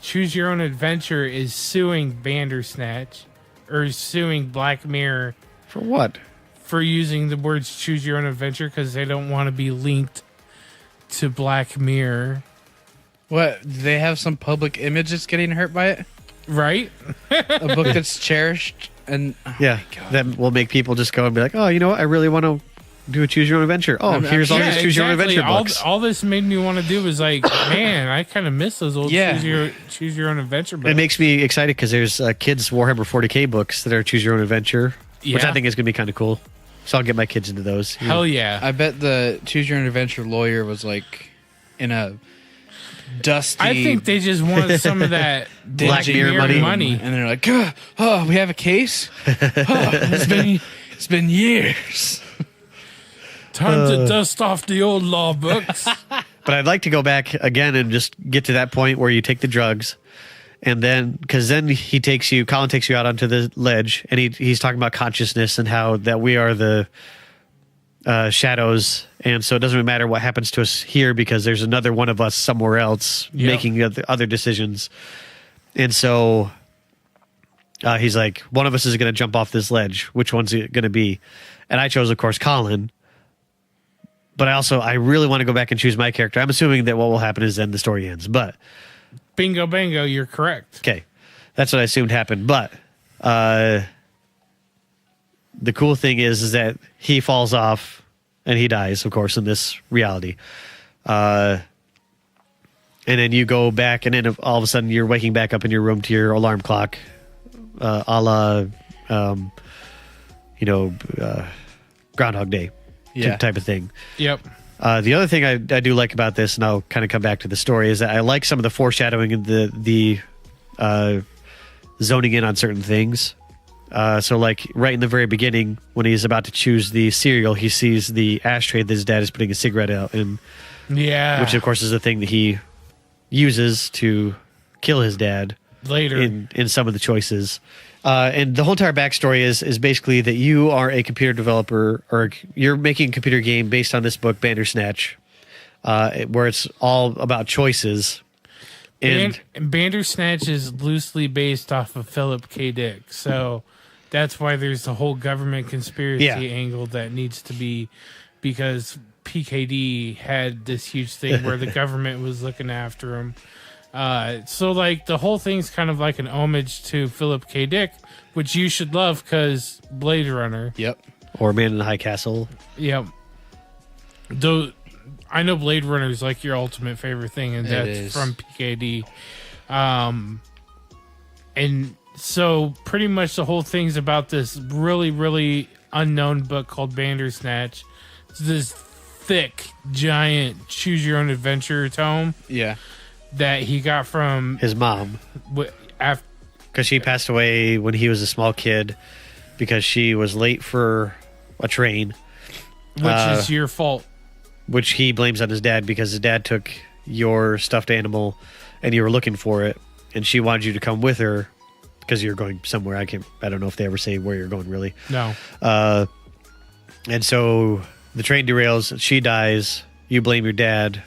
Choose Your Own Adventure is suing Bandersnatch or suing Black Mirror For what? for using the words Choose Your Own Adventure because they don't want to be linked to Black Mirror. What? Do they have some public image that's getting hurt by it? Right? A book that's cherished and Yeah, that will make people just go and be like, oh, you know what? I really want to do a Choose Your Own Adventure. Oh, here's all these Choose Your Own Adventure books. All this made me want to do was like, man, I kind of miss those old Choose Your Own Adventure books. It makes me excited because there's kids Warhammer 40K books that are Choose Your Own Adventure, which I think is going to be kind of cool. So I'll get my kids into those. Hell yeah. I bet the Choose Your Own Adventure lawyer was like in a dusty. I think they just wanted some of that Black Mirror money. And they're like, oh, we have a case? It's been years. Time to dust off the old law books. But I'd like to go back again and just get to that point where you take the drugs. And then, because then Colin takes you out onto the ledge, and he's talking about consciousness and how that we are the shadows, and so it doesn't really matter what happens to us here because there's another one of us somewhere else making other decisions. And so he's like, one of us is going to jump off this ledge. Which one's it going to be? And I chose, of course, Colin. But I really want to go back and choose my character. I'm assuming that what will happen is then the story ends. But Bingo, bango, you're correct. okay, that's what I assumed happened. But the cool thing is that he falls off and he dies, of course, in this reality. And then you go back, and then all of a sudden you're waking back up in your room to your alarm clock, a la, Groundhog Day type of thing. Yep. The other thing I do like about this, and I'll kind of come back to the story, is that I like some of the foreshadowing and the zoning in on certain things. So like right in the very beginning, when he's about to choose the cereal, he sees the ashtray that his dad is putting a cigarette out in. Yeah. Which of course is the thing that he uses to kill his dad later in some of the choices. And the whole entire backstory is basically that you are a computer developer, or you're making a computer game based on this book, Bandersnatch, where it's all about choices. And Bandersnatch is loosely based off of Philip K. Dick, so that's why there's a whole government conspiracy angle that needs to be, because PKD had this huge thing where the government was looking after him. So like the whole thing's kind of like an homage to Philip K. Dick, which you should love because Blade Runner. Yep. Or Man in the High Castle. Yep. Though I know Blade Runner is like your ultimate favorite thing, and that's from PKD. And so pretty much the whole thing's about this really, really unknown book called Bandersnatch. It's this thick, giant choose your own adventure tome. Yeah. That he got from his mom. Because she passed away when he was a small kid because she was late for a train. Which is your fault. Which he blames on his dad because his dad took your stuffed animal and you were looking for it, and she wanted you to come with her because you're going somewhere. I don't know if they ever say where you're going, really. No. And so the train derails, she dies, you blame your dad,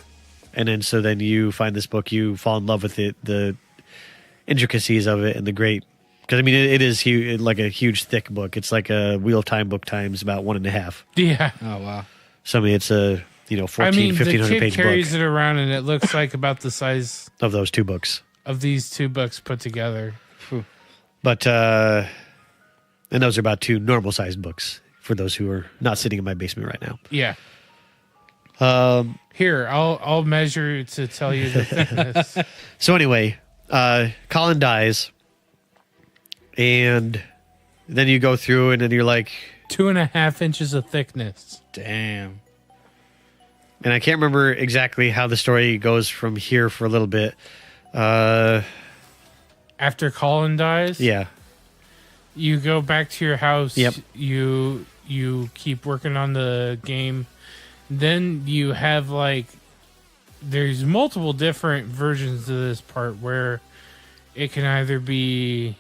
and then you find this book, you fall in love with it, the intricacies of it, and the great, because I mean it is huge, like a huge thick book. It's like a Wheel of Time book times about 1.5. Yeah. Oh wow. So I mean it's a 1,500 page book. Carries it around and it looks like about the size of those two books. Of these two books put together. But and those are about two normal sized books for those who are not sitting in my basement right now. Yeah. Here, I'll measure to tell you the thickness. So anyway, Colin dies, and then you go through, and then you're like, 2.5 inches of thickness. Damn. and I can't remember exactly how the story goes from here for a little bit. After Colin dies, Yeah. you go back to your house. Yep. You keep working on the game. Then you have there's multiple different versions of this part where it can either be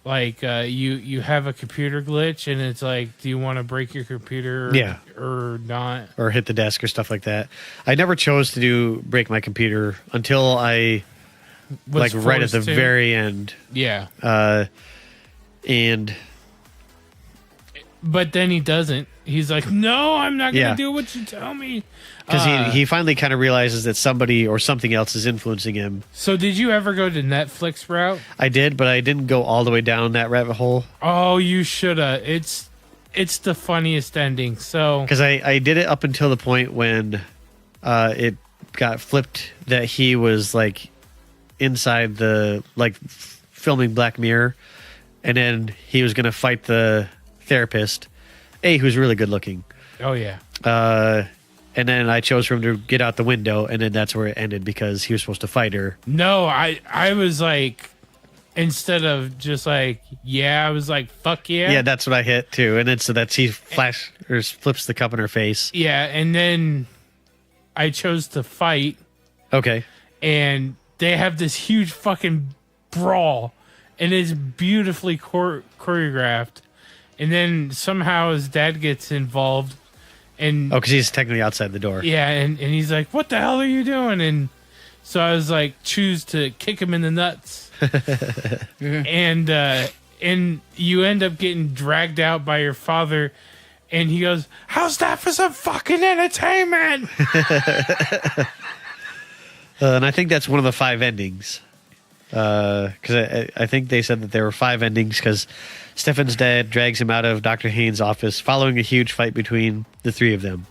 you have a computer glitch and it's like, do you want to break your computer or not? Or hit the desk or stuff like that. I never chose to do break my computer until I Was right at the forced to. very end. Yeah. And But then he doesn't. He's like, no, I'm not going to Yeah. do what you tell me. because he finally kind of realizes that somebody or something else is influencing him. So did you ever go to Netflix route? I did, but I didn't go all the way down that rabbit hole. Oh, you shoulda. It's the funniest ending. So Because I did it up until the point when it got flipped that he was inside the filming Black Mirror, and then he was going to fight the therapist, who's really good looking. oh yeah. And then I chose for him to get out the window, and then that's where it ended because he was supposed to fight her. No, I was instead of just yeah, I was like, fuck yeah. Yeah, that's what I hit too. And then so that's he flips the cup in her face. Yeah, and then I chose to fight, Okay. and they have this huge fucking brawl, and it's beautifully choreographed. And then somehow his dad gets involved, and Oh, because he's technically outside the door. yeah, and he's like, "What the hell are you doing?" And so I was like, choose to kick him in the nuts, and you end up getting dragged out by your father, and he goes, "How's that for some fucking entertainment?" And I think that's one of the 5 endings. Because I think they said that there were 5 endings because Stefan's dad drags him out of Dr. Haynes' office following a huge fight between the 3 of them.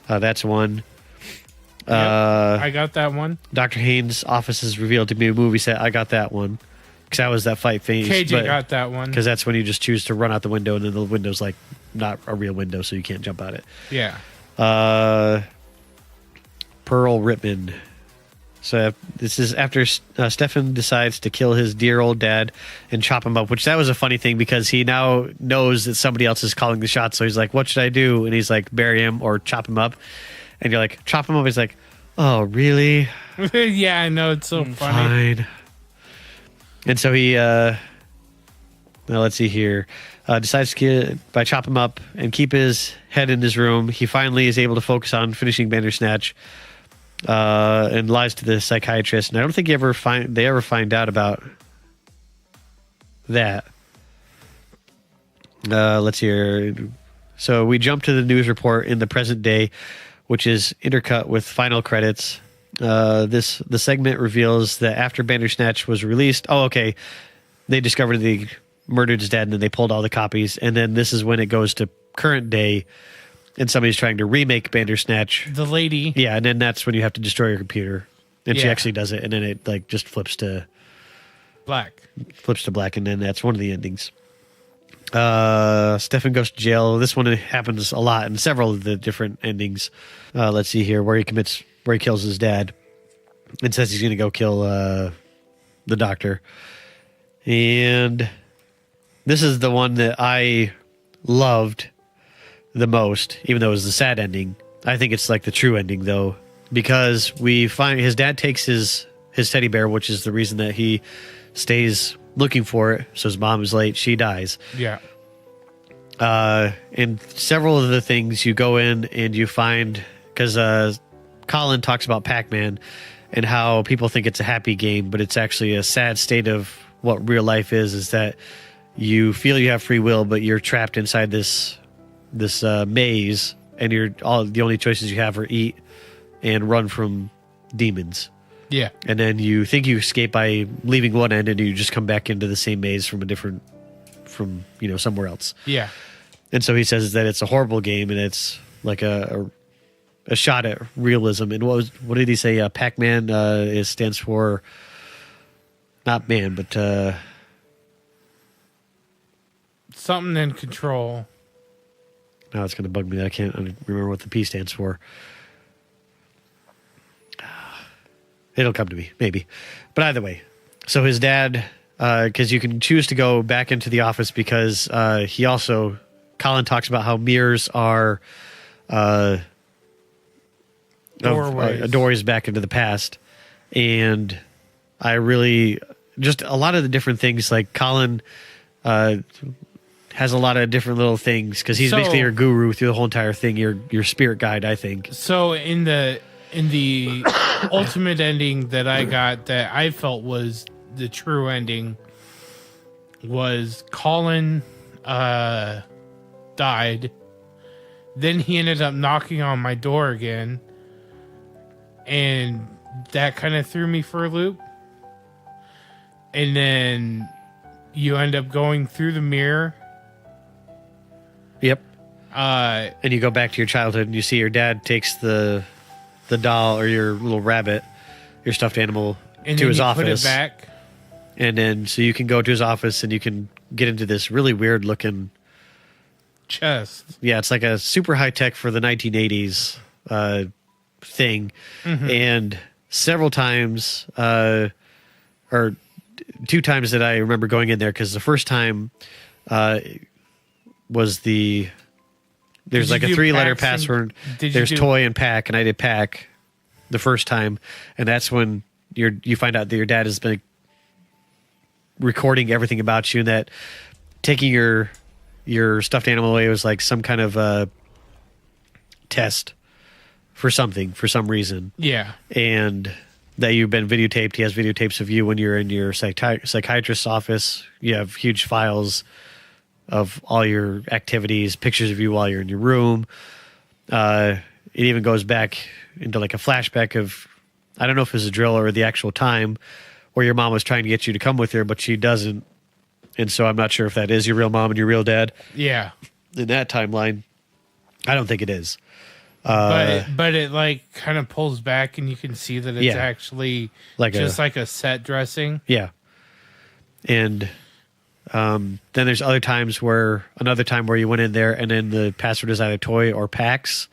That's one. Yep, I got that one. Dr. Haynes' office is revealed to be a movie set. I got that one. Because that was that fight phase. KJ got that one. Because that's when you just choose to run out the window, and then the window's not a real window, so you can't jump out it. Yeah. Pearl Rittman. So this is after Stefan decides to kill his dear old dad and chop him up, which that was a funny thing because he now knows that somebody else is calling the shots. So he's like, what should I do? And he's like, bury him or chop him up. And you're like, chop him up. He's like, oh, really? Yeah, I know. It's so funny. Fine. And so he, now let's see here, decides to by chop him up and keep his head in his room. He finally is able to focus on finishing Bandersnatch. And lies to the psychiatrist, and I don't think they ever find out about that. Let's hear. So we jump to the news report in the present day, which is intercut with final credits. The segment reveals that after Bandersnatch was released, they discovered they murdered his dad, and then they pulled all the copies, and then this is when it goes to current day. And somebody's trying to remake Bandersnatch. The lady. Yeah, and then that's when you have to destroy your computer. And she Yeah. actually does it, and then it just flips to Black. black, and then that's one of the endings. Stefan goes to jail. This one happens a lot in several of the different endings. Let's see here, where he kills his dad and says he's going to go kill the doctor. And this is the one that I loved the most, even though it was the sad ending. I think it's the true ending though, because we find his dad takes his teddy bear, which is the reason that he stays looking for it. So his mom is late, she dies. Yeah. And several of the things you go in and you find, because Colin talks about Pac-Man and how people think it's a happy game, but it's actually a sad state of what real life is that you feel you have free will, but you're trapped inside this maze, and the only choices you have are eat and run from demons. Yeah. And then you think you escape by leaving one end, and you just come back into the same maze from somewhere else. Yeah. And so he says that it's a horrible game, and it's like a a shot at realism. And what did he say? Pac-Man stands for not man, but something in control. Now it's going to bug me that I can't remember what the P stands for. It'll come to me, maybe. But either way, so his dad, because you can choose to go back into the office because he also, Colin talks about how mirrors are doorways back into the past. And I really, just a lot of the different things, like Colin has a lot of different little things because he's basically your guru through the whole entire thing, your spirit guide, I think. So in the ultimate ending that I got that I felt was the true ending was Colin died. Then he ended up knocking on my door again. And that kind of threw me for a loop. And then you end up going through the mirror. Yep. And you go back to your childhood and you see your dad takes the doll or your little rabbit, your stuffed animal, and to his office. Put it back. And then so you can go to his office and you can get into this really weird looking chest. Yeah, it's like a super high tech for the 1980s thing. Mm-hmm. And several times, or 2 times that I remember going in there, because the first time was there's like a 3-letter password. There's toy and pack, and I did pack the first time, and that's when you find out that your dad has been recording everything about you, and that taking your stuffed animal away was like some kind of test for some reason. Yeah. And that you've been videotaped. He has videotapes of you when you're in your psychiatrist's office. You have huge files of all your activities, pictures of you while you're in your room. It even goes back into like a flashback of, I don't know if it was a drill or the actual time where your mom was trying to get you to come with her, but she doesn't. And so I'm not sure if that is your real mom and your real dad. Yeah. In that timeline, I don't think it is. But it like kind of pulls back and you can see that it's actually like a set dressing. Yeah. And then there's another time where you went in there and then the password is either toy or PAX,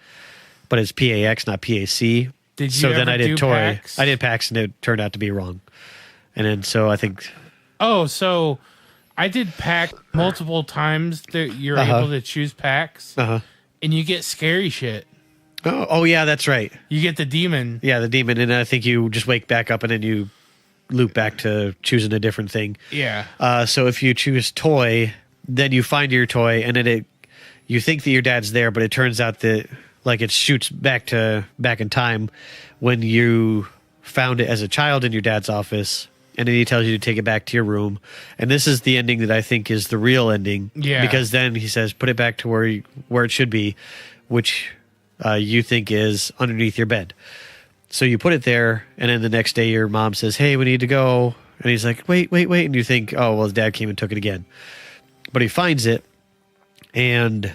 but it's PAX, not PAC. Did you then I did toy. PAX? I did PAX and it turned out to be wrong. And then so I think. Oh, so I did PAX multiple times that you're able to choose PAX, and you get scary shit. Oh yeah, that's right. You get the demon. Yeah, the demon, and I think you just wake back up and then you loop back to choosing a different thing. Yeah. So if you choose toy, then you find your toy, and then you think that your dad's there, but it turns out that like it shoots back in time when you found it as a child in your dad's office, and then he tells you to take it back to your room. And this is the ending that I think is the real ending. Yeah. Because then he says, put it back to where it should be, which you think is underneath your bed. So you put it there, and then the next day your mom says, hey, we need to go. And he's like, wait. And you think, oh, well, his dad came and took it again. But he finds it, and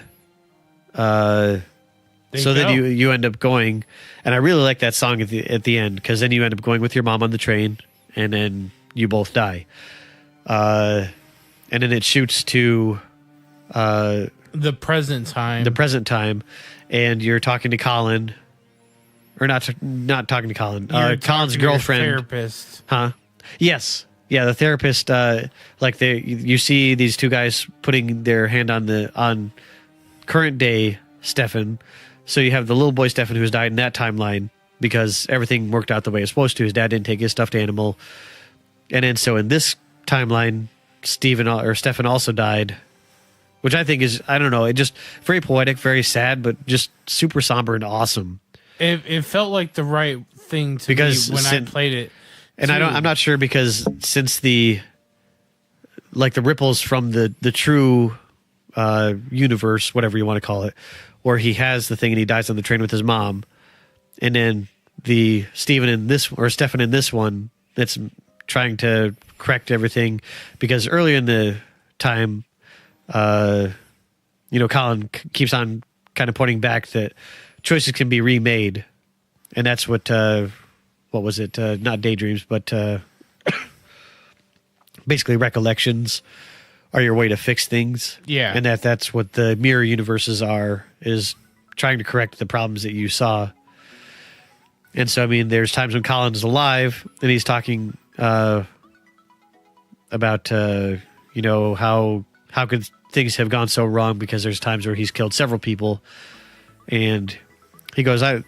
so then you end up going, and I really like that song at the end, because then you end up going with your mom on the train, and then you both die. And then it shoots to the present time. And you're talking to Colin, or not talking to Colin. Colin's girlfriend, therapist. Huh? Yes. Yeah, the therapist. Like you see these 2 guys putting their hand on current day Stefan. So you have the little boy Stefan who's died in that timeline because everything worked out the way it's supposed to. His dad didn't take his stuffed animal, and then so in this timeline, Stefan also died. Which I think is, I don't know, it just very poetic, very sad, but just super somber and awesome. It felt like the right thing to me when I played it. And I'm not sure, because since the ripples from the true universe, whatever you want to call it, where he has the thing and he dies on the train with his mom, and then Stefan in this one that's trying to correct everything, because earlier in the time, Colin keeps on kind of pointing back that choices can be remade, and that's what was it? Not daydreams, but basically recollections are your way to fix things. Yeah. And that's what the mirror universes are, is trying to correct the problems that you saw. And so, I mean, there's times when Colin's alive and he's talking about, how could things have gone so wrong, because there's times where he's killed several people. And he goes, that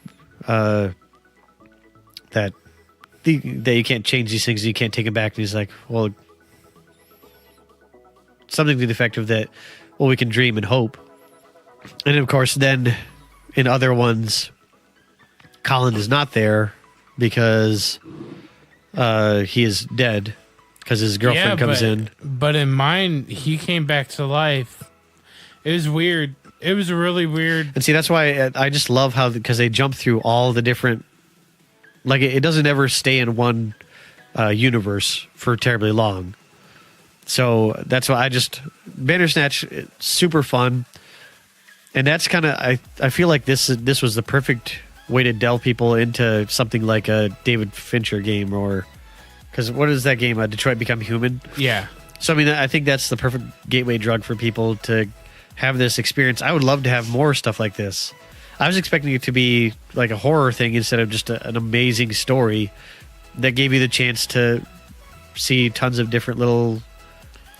you can't change these things, you can't take them back. And he's like, well, something to the effect of that, well, we can dream and hope. And of course, then in other ones, Colin is not there because he is dead, because his girlfriend comes in. But in mine, he came back to life. It was weird. It was really weird. And see, that's why I just love how, because they jump through all the different, like it doesn't ever stay in one universe for terribly long. So that's why Bandersnatch, super fun. And that's kind of, I feel like this was the perfect way to delve people into something like a David Fincher game, or, because what is that game? Detroit Become Human? Yeah. So, I mean, I think that's the perfect gateway drug for people to have this experience. I would love to have more stuff like this. I was expecting it to be like a horror thing instead of just an amazing story that gave you the chance to see tons of different little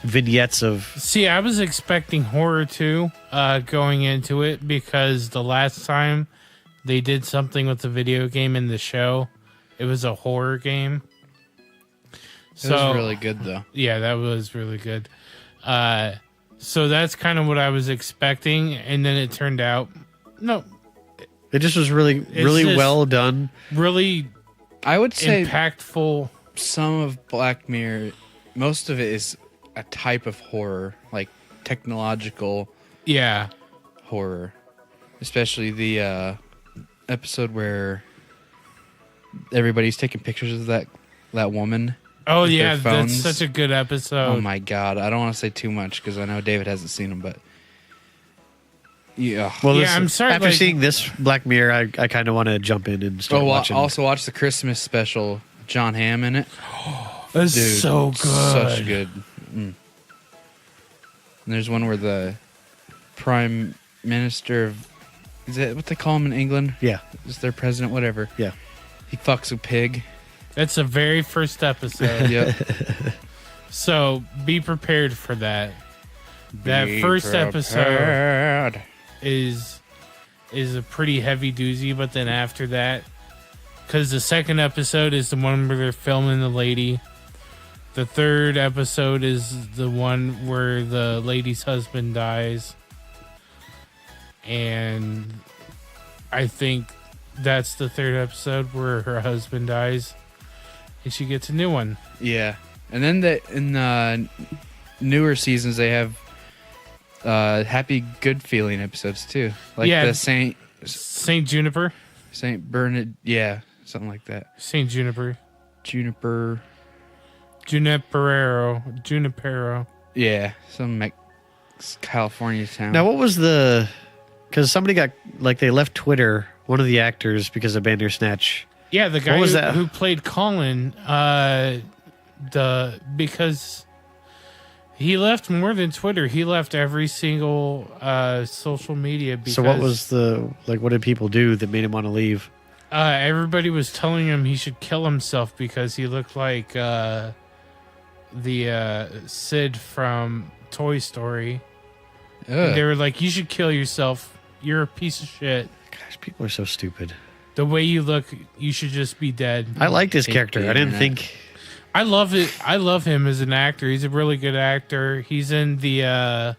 vignettes of... See, I was expecting horror too, going into it, because the last time they did something with the video game in the show, it was a horror game. It was really good, though. Yeah, that was really good. So that's kind of what I was expecting, and then it turned out, no. It just was really well done. Really, I would say impactful. Some of Black Mirror, most of it is a type of horror, like technological horror. Especially the episode where everybody's taking pictures of that woman. Oh yeah, that's such a good episode. Oh my god, I don't want to say too much because I know David hasn't seen them, but yeah. Well, yeah, I'm sorry. After seeing this Black Mirror, I kind of want to jump in and start watching. Also watch the Christmas special. John Hamm in it. That's so good. Such good. And there's one where the Prime Minister of, is that what they call him in England? Yeah. Is their president, whatever. Yeah. He fucks a pig. That's the very first episode. Yep. So be prepared for that. Episode is a pretty heavy doozy, but then after that, because the second episode is the one where they're filming the lady. The third episode is the one where the lady's husband dies. And I think that's the third episode where her husband dies. And she gets a new one. Yeah. And then in the newer seasons, they have happy, good feeling episodes too. Like the Saint Juniper. Saint Bernard. Yeah. Something like that. Saint Juniper. Junipero. Yeah. Some California town. Now, what was because somebody got, like, they left Twitter, one of the actors, because of Bandersnatch. Yeah, the guy who played Colin, because he left more than Twitter. He left every single social media. Because, so what was what did people do that made him want to leave? Everybody was telling him he should kill himself because he looked like the Sid from Toy Story. They were like, you should kill yourself. You're a piece of shit. Gosh, people are so stupid. The way you look, you should just be dead. I liked his character. I didn't think... I love it. I love him as an actor. He's a really good actor. He's in the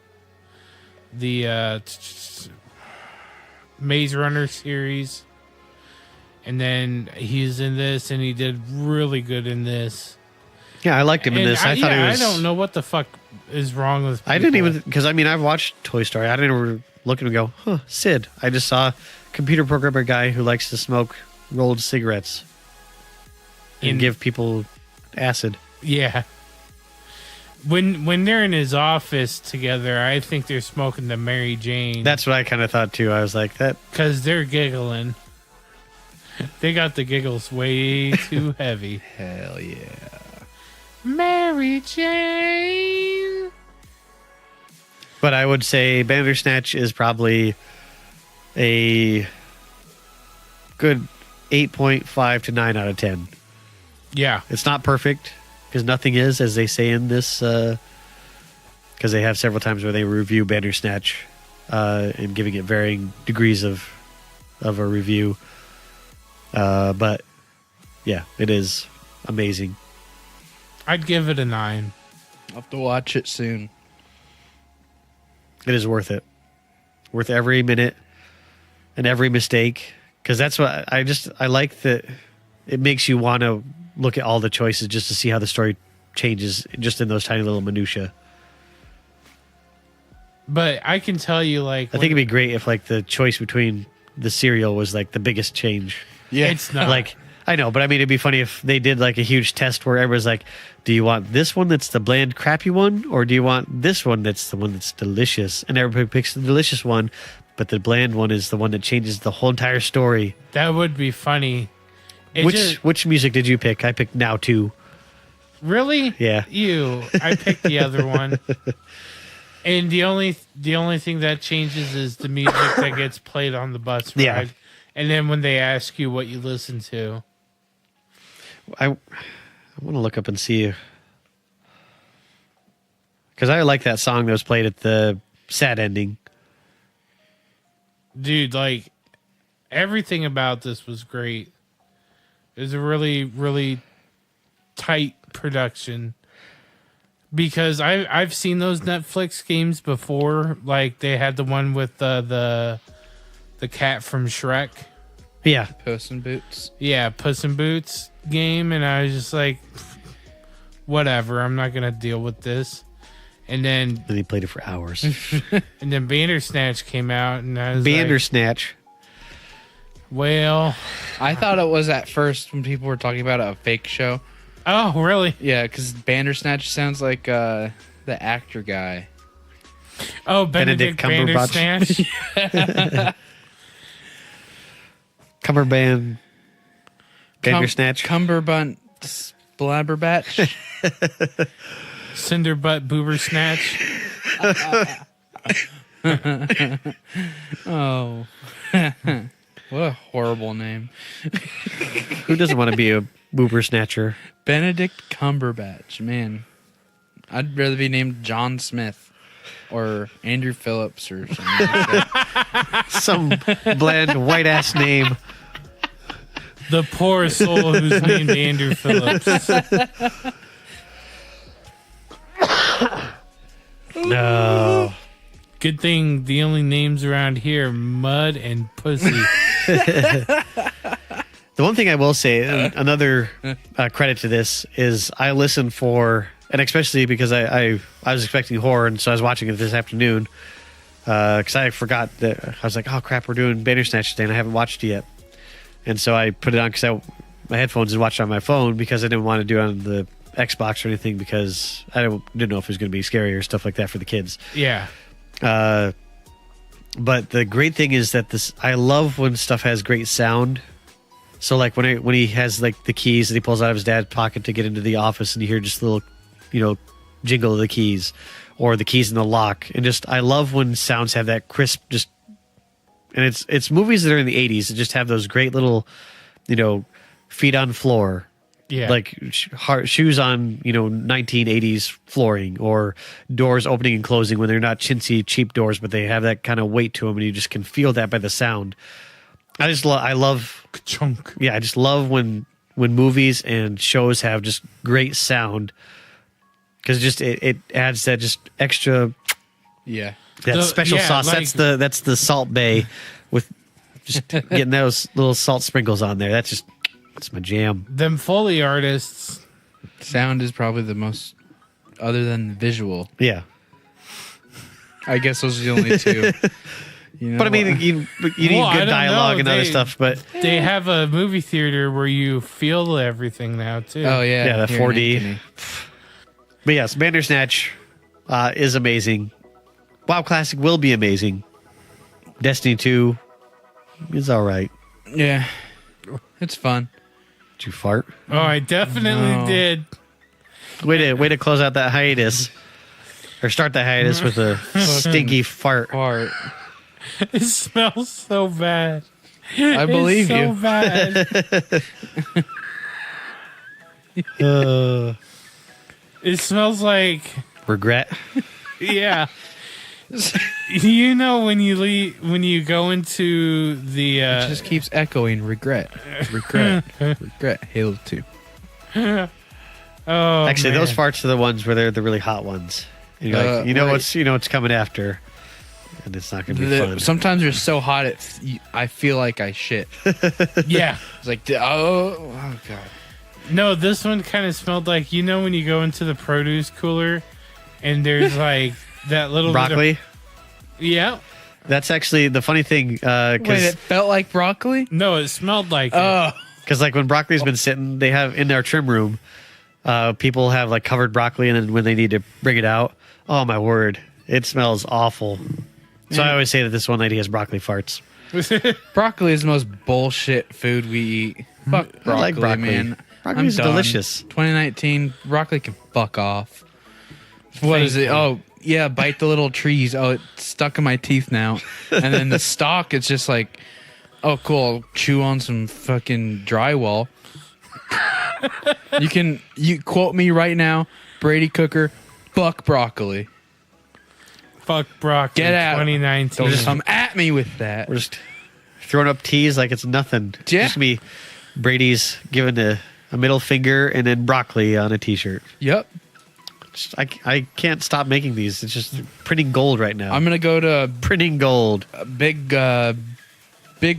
Maze Runner series. And then he's in this, and he did really good in this. Yeah, I liked him in this. I thought it was... I don't know what the fuck is wrong with people. I didn't even... Because, I mean, I've watched Toy Story. I didn't ever look at him and go, huh, Sid. I just saw a computer programmer guy who likes to smoke rolled cigarettes and give people acid. Yeah. When they're in his office together, I think they're smoking the Mary Jane. That's what I kind of thought too. I was like that because they're giggling. They got the giggles way too heavy. Hell yeah. Mary Jane. But I would say Bandersnatch is probably a good 8.5 to 9 out of 10. Yeah. It's not perfect, because nothing is, as they say in this, because they have several times where they review Bandersnatch and giving it varying degrees of a review. But, yeah, it is amazing. I'd give it a 9. I'll have to watch it soon. It is worth it. Worth every minute and every mistake. Because that's what I like that it makes you want to look at all the choices just to see how the story changes just in those tiny little minutia. But I can tell you, like, I think it'd be great if like the choice between the cereal was like the biggest change. Yeah. It's not. Like, I know, but I mean, it'd be funny if they did like a huge test where everybody's like, do you want this one that's the bland, crappy one? Or do you want this one that's the one that's delicious? And everybody picks the delicious one, but the bland one is the one that changes the whole entire story. That would be funny. Which music did you pick? I picked Now Too. Really? Yeah. I picked the other one. And the only thing that changes is the music that gets played on the bus ride. Yeah. And then when they ask you what you listen to. I want to look up and see. Because I like that song that was played at the sad ending. Dude, like, everything about this was great. It was a really, really tight production. Because I've seen those Netflix games before. Like, they had the one with the cat from Shrek. Yeah. Puss in Boots. Yeah, Puss in Boots game. And I was just like, whatever, I'm not going to deal with this. And then he played it for hours. and then Bandersnatch came out. And I was Bandersnatch. like, well. I thought it was at first when people were talking about a fake show. Oh, really? Yeah, because Bandersnatch sounds like the actor guy. Oh, Benedict Cumberbatch. Bandersnatch. Cumberband. Bandersnatch. Cumberbunt Blabberbatch. Cinderbutt Boober Snatch. Oh. What a horrible name. Who doesn't want to be a boober snatcher? Benedict Cumberbatch. Man, I'd rather be named John Smith or Andrew Phillips or something like that. Some bland white ass name. The poor soul who's named Andrew Phillips. No. Good thing the only names around here, Mud and Pussy. The one thing I will say, another credit to this, is I listen for, and especially because I was expecting horror, and so I was watching it this afternoon, because I forgot that, I was like, oh crap, we're doing Bandersnatch today, and I haven't watched it yet. And so I put it on because my headphones and watched it on my phone because I didn't want to do it on the Xbox or anything because I didn't know if it was going to be scary or stuff like that for the kids. Yeah. But the great thing is that I love when stuff has great sound. So like when he has like the keys that he pulls out of his dad's pocket to get into the office, and you hear just a little, jingle of the keys, or the keys in the lock, and just I love when sounds have that crisp and it's movies that are in the 80s that just have those great little, feet on floor. Yeah. Like shoes on, 1980s flooring, or doors opening and closing when they're not chintzy, cheap doors, but they have that kind of weight to them, and you just can feel that by the sound. I love Chunk. Yeah, I just love when movies and shows have just great sound, because it adds that just extra, Yeah. that special sauce. like- That's the Salt Bay with just getting those little salt sprinkles on there. That's my jam. Them Foley artists. Sound is probably the most, other than the visual. Yeah. I guess those are the only two. But I mean, you need Well, I good don't dialogue know. and other stuff. But They have a movie theater where you feel everything now, too. Oh, yeah. Yeah, the here in 4D. Ankeny. But yes, Bandersnatch is amazing. WoW Classic will be amazing. Destiny 2 is all right. Yeah. It's fun. Did you fart? Oh, I definitely did. Way to close out that hiatus. Or start the hiatus with a stinky fart. It smells so bad. I believe it's you. so bad. It smells like Regret. yeah. You know when you go into the It just keeps echoing regret. Regret. Regret. Halo 2. oh, Actually, man. those farts are the ones where they're the really hot ones. And you're like, right. what's coming after, and it's not going to be fun. Sometimes they're so hot, I feel like I shit. Yeah. It's like, oh God. No, this one kind of smelled like, you know when you go into the produce cooler and there's like that little Broccoli. Yeah. That's actually the funny thing. Wait, it felt like broccoli? No, it smelled like Oh. Because like when broccoli's been sitting, they have in their trim room, people have like covered broccoli, and then when they need to bring it out, oh my word, it smells awful. So I always say that this one lady has broccoli farts. it. Broccoli is the most bullshit food we eat. Fuck broccoli, I like broccoli. man. Broccoli's I'm done. delicious. 2019, broccoli can fuck off. What is it? Oh, yeah, bite the little trees. Oh, it's stuck in my teeth now. And then the stalk, it's just like, oh, cool. I'll chew on some fucking drywall. You quote me right now, Brady Cooker, fuck broccoli. Fuck broccoli. Get out. 2019. Don't come at me with that. We're just throwing up T's like it's nothing. Yeah. Just me, Brady's giving a middle finger and then broccoli on a T-shirt. Yep. I can't stop making these. It's just printing gold right now. I'm going to go to printing gold. big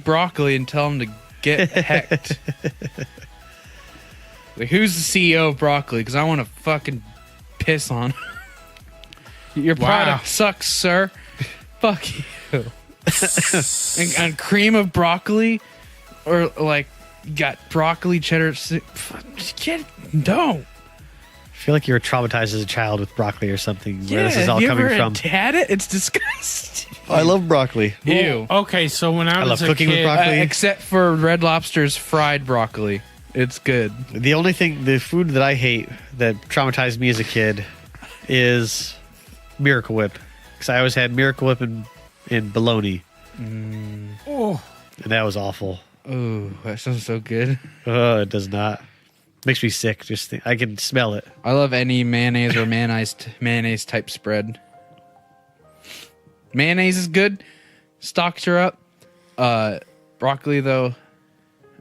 broccoli and tell him to get hecked. Like, who's the CEO of broccoli? Because I want to fucking piss on him. Your product sucks, sir. Fuck you. and cream of broccoli, or like you got broccoli cheddar. Don't. I feel like you were traumatized as a child with broccoli or something. Where this is all have you coming ever from. had it? It's disgusting. I love broccoli. Ew. Okay, so when I was love a cooking with kid, broccoli. Except for Red Lobster's fried broccoli. It's good. The only thing, the food that I hate that traumatized me as a kid is Miracle Whip. Because I always had Miracle Whip and bologna. Oh, And that was awful. Ooh, that sounds so good. It does not. Makes me sick. Just think, I can smell it. I love any mayonnaise or mayonnaise type spread. Mayonnaise is good. Stocks are up. Broccoli though,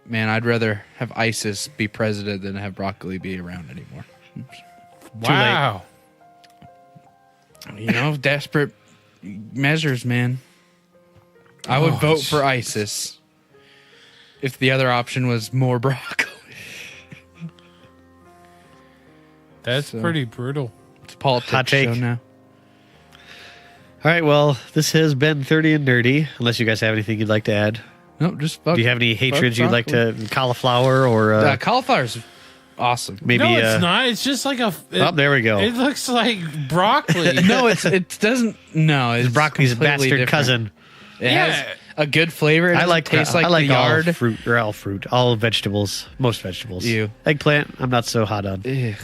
man, I'd rather have ISIS be president than have broccoli be around anymore. wow. You know, desperate measures, man. I would vote for ISIS if the other option was more broccoli. That's pretty brutal. It's a politics Hot take. show now. All right, well, this has been 30 and Nerdy. Unless you guys have anything you'd like to add. No, just fuck. Do you have any hatreds you'd like to... Cauliflower or... cauliflower's awesome. maybe... No, it's not. It's just like a. Oh, there we go. It looks like broccoli. No, it doesn't. No, it's broccoli's completely bastard different. cousin. It Yeah. has a good flavor. It I like tastes like I like the all yard. fruit or all fruit, all vegetables, most vegetables. Ew. Eggplant, I'm not so hot on. Ugh.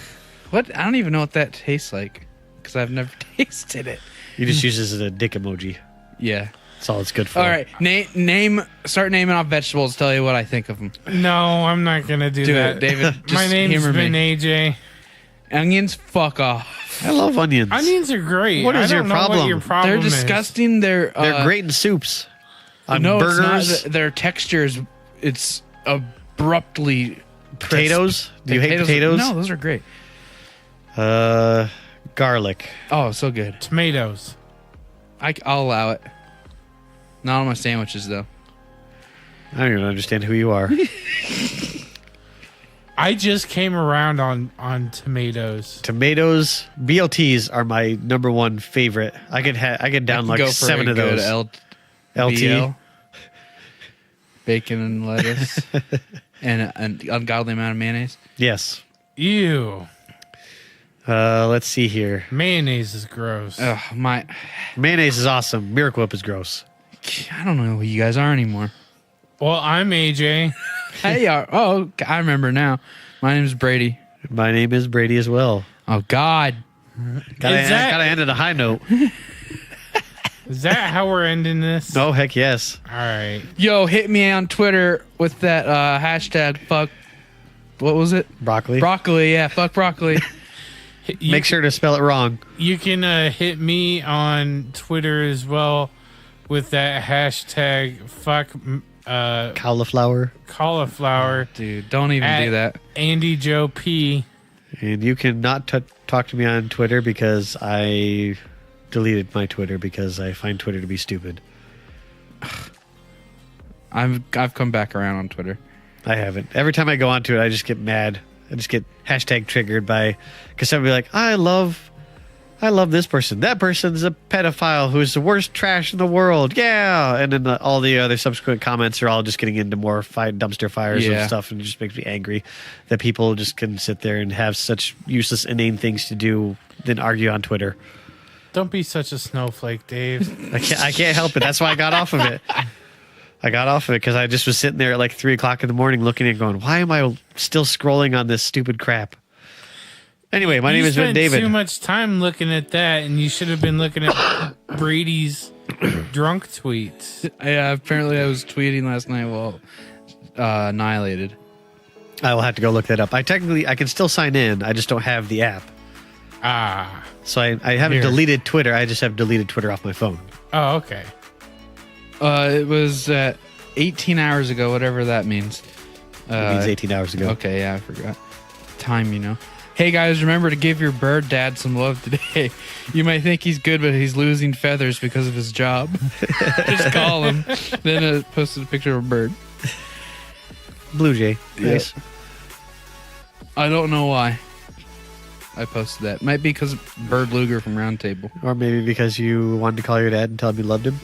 What? I don't even know what that tastes like because I've never tasted it. You just use this as a dick emoji. Yeah. That's all it's good for. All right. Start naming off vegetables. Tell you what I think of them. No, I'm not gonna do that. it, David. Just My name's humor been me. AJ. Onions. Fuck off. I love onions. Onions are great. What is I your don't know problem? What your problem They're is. disgusting. They're great in soups. On no, burgers, it's not. Their textures. It's abruptly potatoes. Do you hate potatoes? No, those are great. Garlic. Oh, so good. Tomatoes. I'll allow it. Not on my sandwiches though. I don't even understand who you are. I just came around on tomatoes. Tomatoes, BLTs are my number one favorite. I could down like Go for 7 a of those. good LT. BL. Bacon and lettuce and an ungodly amount of mayonnaise. Yes. Ew. Let's see here. Mayonnaise is gross. Mayonnaise is awesome. Miracle Whip is gross. I don't know who you guys are anymore. Well, I'm AJ. Hey, oh, I remember now. My name is Brady. My name is Brady as well. Oh, God. Gotta end at a high note. Is that how we're ending this? Oh, heck yes. All right. Yo, hit me on Twitter with that hashtag fuck. What was it? Broccoli. Broccoli, yeah. Fuck broccoli. Make sure to spell it wrong. You can hit me on Twitter as well with that hashtag fuck Cauliflower. Dude, don't even do that. Andy Joe P. And you can not talk to me on Twitter because I deleted my Twitter because I find Twitter to be stupid. I've come back around on Twitter. I haven't. Every time I go onto it, I just get mad. I just get hashtag triggered by because somebody like I love this person. That person's a pedophile who's the worst trash in the world. Yeah, and then all the other subsequent comments are all just getting into more dumpster fires and stuff, and it just makes me angry that people just can sit there and have such useless, inane things to do than argue on Twitter. Don't be such a snowflake, Dave. I can't help it. That's why I got off of it. I got off of it because I just was sitting there at like 3 o'clock in the morning looking and going, why am I still scrolling on this stupid crap? Anyway, my name is Ben David. You spent too much time looking at that, and you should have been looking at Brady's drunk tweets. Yeah, apparently I was tweeting last night while annihilated. I will have to go look that up. I can still sign in. I just don't have the app. So I haven't deleted Twitter. I just have deleted Twitter off my phone. Oh, okay. It was 18 hours ago, whatever that means. It means 18 hours ago. Okay, yeah, I forgot. Time, you know. Hey, guys, remember to give your bird dad some love today. You might think he's good, but he's losing feathers because of his job. Just call him. Then it posted a picture of a bird. Blue Jay. Nice. Yeah. I don't know why I posted that. Might be because Bird Luger from Roundtable. Or maybe because you wanted to call your dad and tell him you loved him.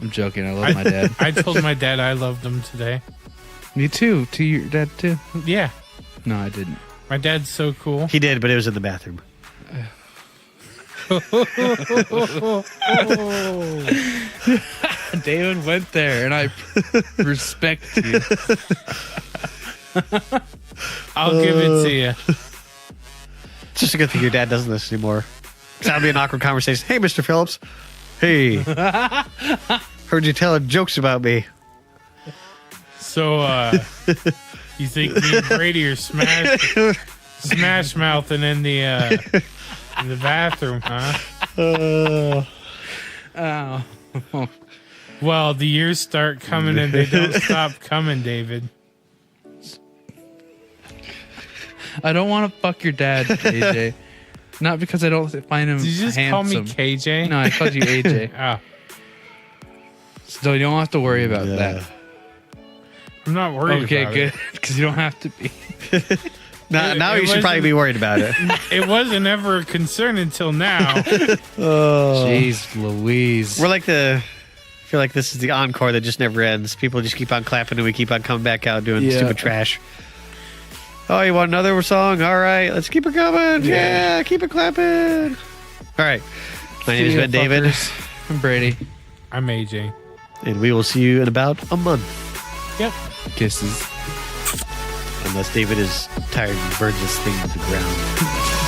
I'm joking. I love my dad. I told my dad I loved him today. Me too. To your dad too? Yeah. No, I didn't. My dad's so cool. He did, but it was in the bathroom. David went there, and I respect you. I'll give it to you. It's just a good thing your dad doesn't listen anymore. That would be an awkward conversation. Hey, Mr. Phillips. Hey. Heard you telling jokes about me. So, you think me and Brady are smash mouthing in the bathroom, huh? Oh. Well, the years start coming and they don't stop coming, David. I don't want to fuck your dad, AJ. Not because I don't find him Did you just handsome. call me KJ? No, I called you AJ. Oh. So you don't have to worry about that. I'm not worried okay, about good. Because you don't have to be. Now you should probably be worried about it. It wasn't ever a concern until now. Jeez Louise. We're like I feel like this is the encore that just never ends. People just keep on clapping and we keep on coming back out doing stupid trash. Oh, you want another song? All right, let's keep it coming. Yeah, keep it clapping. All right. My name is Ben David. I'm Brady. I'm AJ. And we will see you in about a month. Yep. Kisses. Unless David is tired and burns this thing to the ground.